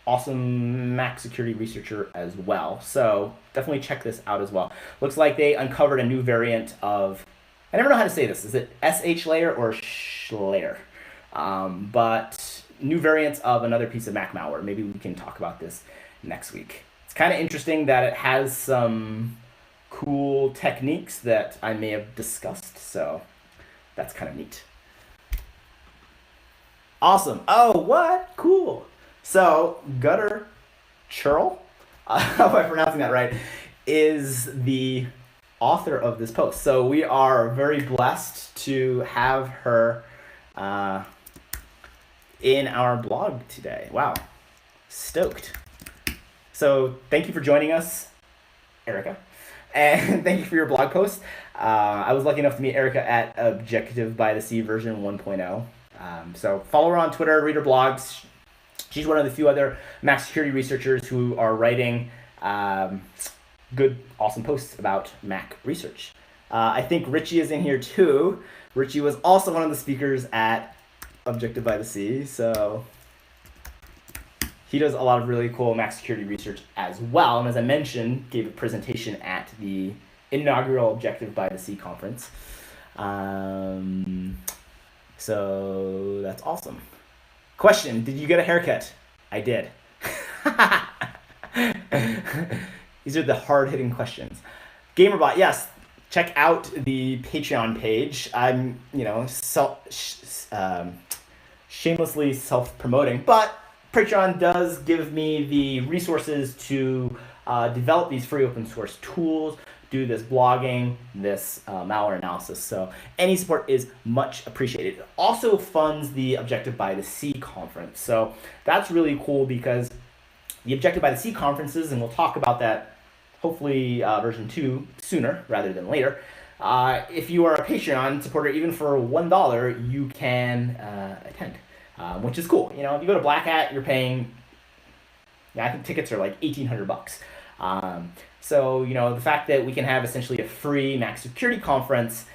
awesome Mac security researcher as well. So definitely check this out as well. Looks like they uncovered a new variant of, I never know how to say this. Is it SH layer or sh layer? But new variants of another piece of Mac malware. Maybe we can talk about this next week. It's kind of interesting that it has some cool techniques that I may have discussed. So that's kind of neat. Awesome. Oh, what? Cool. So, Gutter Churl, am I pronouncing that right, is the author of this post. So we are very blessed to have her in our blog today. Wow. Stoked. So thank you for joining us, Erica. And thank you for your blog post. I was lucky enough to meet Erica at Objective by the Sea version 1.0. So follow her on Twitter, read her blogs. She's one of the few other Mac security researchers who are writing good, awesome posts about Mac research. I think Richie is in here too. Richie was also one of the speakers at Objective by the Sea, so he does a lot of really cool Mac security research as well. And as I mentioned, gave a presentation at the inaugural Objective by the Sea conference. So that's awesome. Question, did you get a haircut? I did. These are the hard-hitting questions. Gamerbot, yes, check out the Patreon page. I'm, shamelessly self-promoting, but Patreon does give me the resources to develop these free open source tools, do this blogging, this malware analysis. So any support is much appreciated. It also funds the Objective by the Sea conference. So that's really cool because the Objective by the Sea conferences, and we'll talk about that hopefully version 2 sooner rather than later. If you are a Patreon supporter, even for $1, you can attend, which is cool. If you go to Black Hat, you're paying, I think tickets are like $1,800. So, the fact that we can have essentially a free Mac security conference,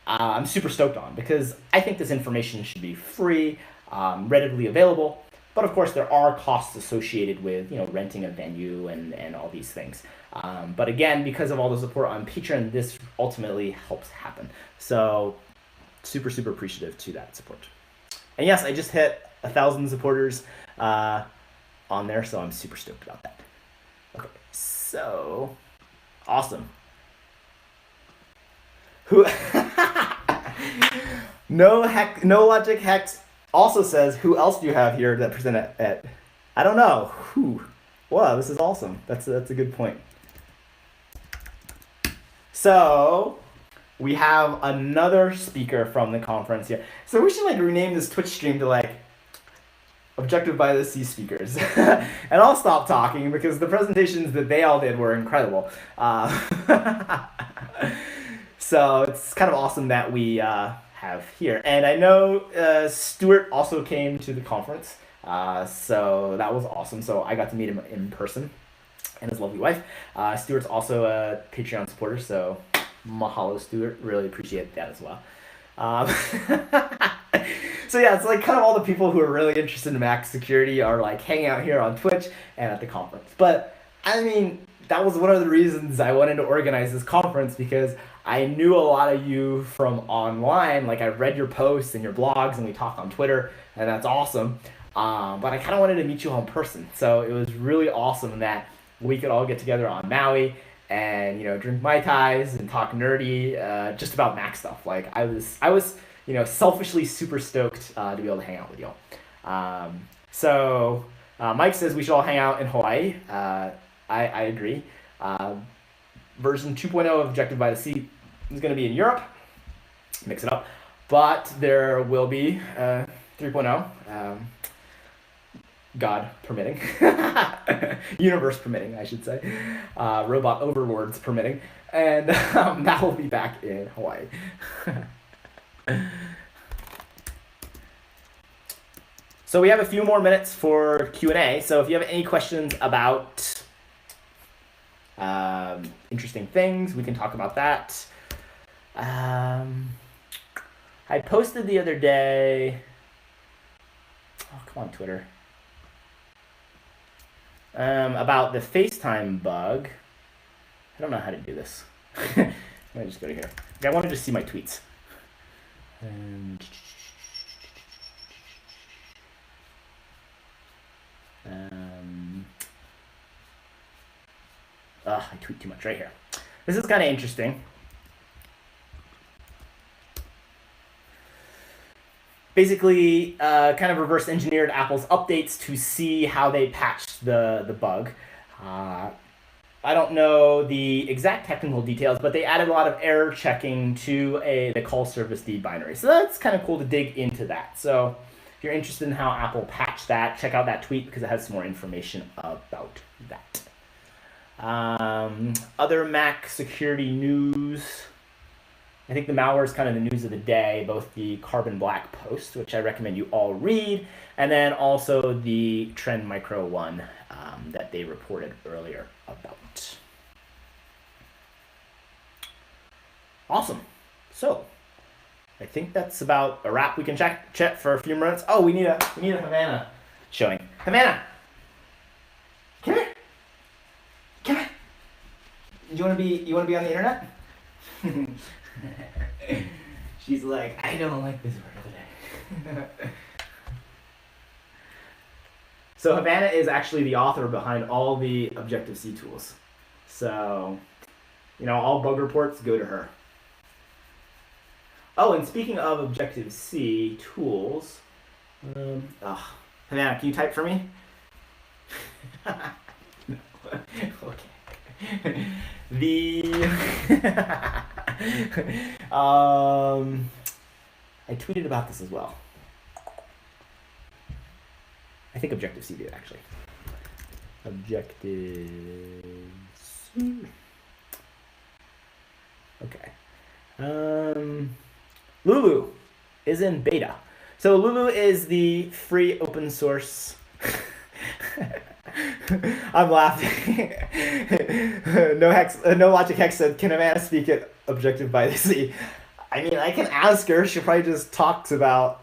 I'm super stoked on because I think this information should be free, readily available. But of course, there are costs associated with, renting a venue and all these things. But again, because of all the support on Patreon, this ultimately helps happen. So super, super appreciative to that support. And yes, I just hit 1,000 supporters on there, so I'm super stoked about that. Okay, so awesome. Who? No logic hex also says, who else do you have here that present at I don't know who. Wow, this is awesome. That's a good point. So we have another speaker from the conference here. So we should like rename this Twitch stream to like Objective by the Sea speakers. And I'll stop talking because the presentations that they all did were incredible. So it's kind of awesome that we have here. And I know Stuart also came to the conference. So that was awesome. So I got to meet him in person and his lovely wife. Stuart's also a Patreon supporter, so mahalo, Stuart. Really appreciate that as well. So yeah, it's like kind of all the people who are really interested in Mac security are like hanging out here on Twitch and at the conference. But I mean, that was one of the reasons I wanted to organize this conference, because I knew a lot of you from online. Like I read your posts and your blogs and we talked on Twitter, and that's awesome. But I kind of wanted to meet you all in person. So it was really awesome that we could all get together on Maui and, drink Mai Tais and talk nerdy, just about Mac stuff. Like I was, selfishly super stoked to be able to hang out with y'all. So Mike says we should all hang out in Hawaii. I agree. Version 2.0 of Objective by the Sea is going to be in Europe. Mix it up. But there will be 3.0. God permitting. Universe permitting, I should say. Robot overlords permitting. And that will be back in Hawaii. So we have a few more minutes for Q&A. So if you have any questions about interesting things, we can talk about that. I posted the other day. Oh, come on, Twitter. About the FaceTime bug. I don't know how to do this. Let me just go to here. I wanted to see my tweets. I tweet too much right here. This is kind of interesting. Basically, kind of reverse engineered Apple's updates to see how they patched the bug. I don't know the exact technical details, but they added a lot of error checking to the call service D binary. So that's kind of cool to dig into that. So if you're interested in how Apple patched that, check out that tweet because it has some more information about that. Other Mac security news. I think the malware is kind of the news of the day, both the Carbon Black post, which I recommend you all read, and then also the Trend Micro one that they reported earlier about. Awesome. So I think that's about a wrap. We can chat for a few minutes. Oh, we need a Havana showing. Havana, come here. Come here. You want to be on the internet? She's like, I don't like this word today. So Havana is actually the author behind all the Objective-C tools. So, all bug reports go to her. Oh, and speaking of Objective-C tools, Havana, can you type for me? No. Okay. I tweeted about this as well. I think Objective-C did, actually. Objective-C. Okay. Lulu is in beta. So Lulu is the free open source. I'm laughing. No Logic Hex said, can Amanda speak at Objective by the Sea? I mean, I can ask her. She probably just talks about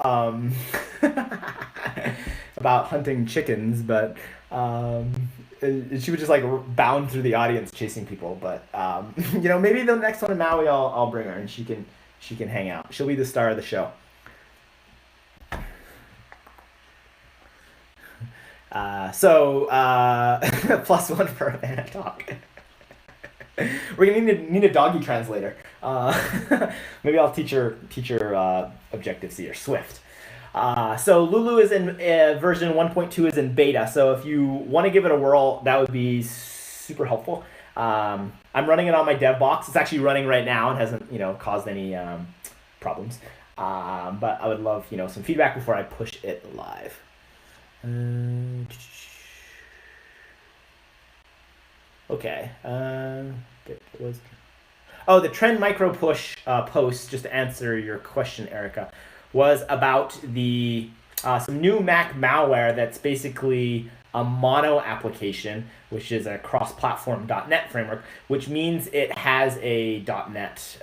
about hunting chickens, but she would just like bound through the audience chasing people. But maybe the next one in Maui, I'll bring her and she can hang out. She'll be the star of the show. So +1 for Havana talk. We're gonna need a doggy translator. Maybe I'll teach her Objective-C or Swift. So Lulu is in version 1.2 is in beta. So if you want to give it a whirl, that would be super helpful. I'm running it on my dev box. It's actually running right now and hasn't caused any problems. But I would love some feedback before I push it live. Okay. The trend micro push post, just to answer your question, Erica, was about the some new Mac malware that's basically a mono application, which is a cross-platform .NET framework, which means it has a .NET,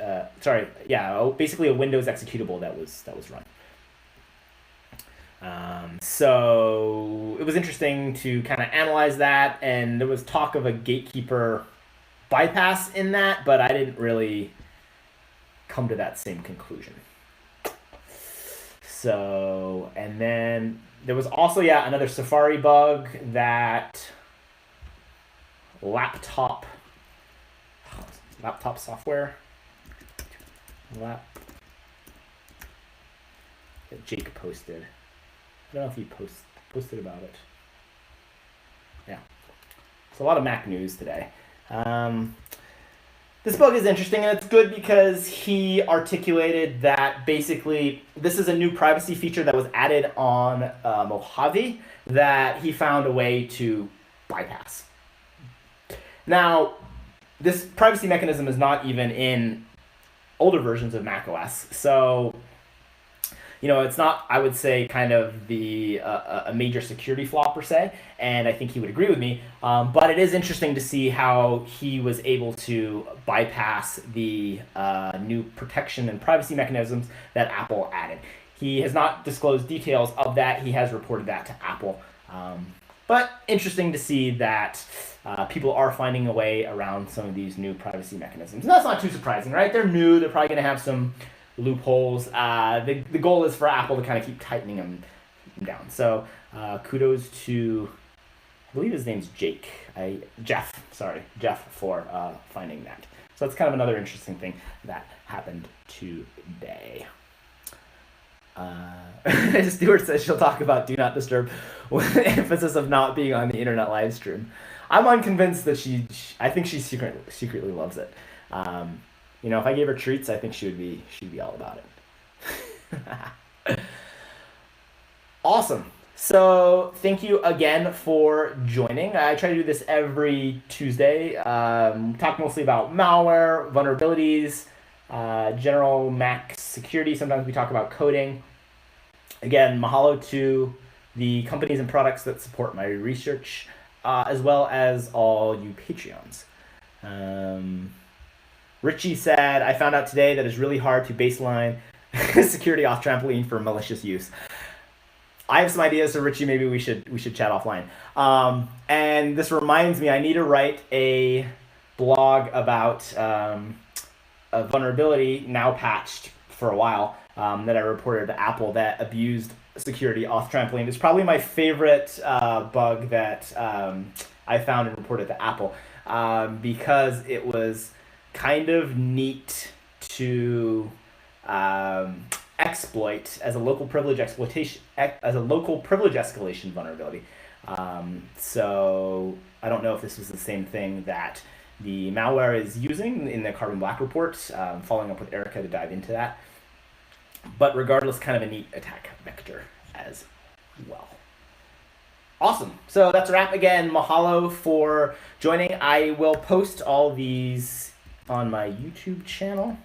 basically a Windows executable that was run. So it was interesting to kind of analyze that, and there was talk of a gatekeeper bypass in that, but I didn't really come to that same conclusion. So, and then there was also, another Safari bug that laptop software that Jake posted. I don't know if he posted about it. Yeah. So a lot of Mac news today. This bug is interesting, and it's good because he articulated that basically this is a new privacy feature that was added on Mojave that he found a way to bypass. Now, this privacy mechanism is not even in older versions of macOS, so it's not, I would say, kind of a major security flaw per se, and I think he would agree with me. But it is interesting to see how he was able to bypass the new protection and privacy mechanisms that Apple added. He has not disclosed details of that. He has reported that to Apple. But interesting to see that people are finding a way around some of these new privacy mechanisms. And that's not too surprising, right? They're new. They're probably going to have some loopholes. The goal is for Apple to kind of keep tightening them down. So kudos to, I believe his name's Jeff for finding that. So that's kind of another interesting thing that happened today. Stuart says she'll talk about Do Not Disturb with the emphasis of not being on the internet live stream. I'm unconvinced that I think she secretly loves it. If I gave her treats, I think she'd be all about it. Awesome. So thank you again for joining. I try to do this every Tuesday. Talk mostly about malware, vulnerabilities, general Mac security. Sometimes we talk about coding. Again, mahalo to the companies and products that support my research, as well as all you Patreons. Richie said, I found out today that it's really hard to baseline security off trampoline for malicious use. I have some ideas, so Richie, maybe we should chat offline. And this reminds me, I need to write a blog about a vulnerability now patched for a while that I reported to Apple that abused security off trampoline. It's probably my favorite bug that I found and reported to Apple because it was kind of neat to exploit as a local privilege escalation vulnerability. So I don't know if this was the same thing that the malware is using in the Carbon Black report. Following up with Erica to dive into that. But regardless, kind of a neat attack vector as well. Awesome. So that's a wrap. Again, mahalo for joining. I will post all these on my YouTube channel.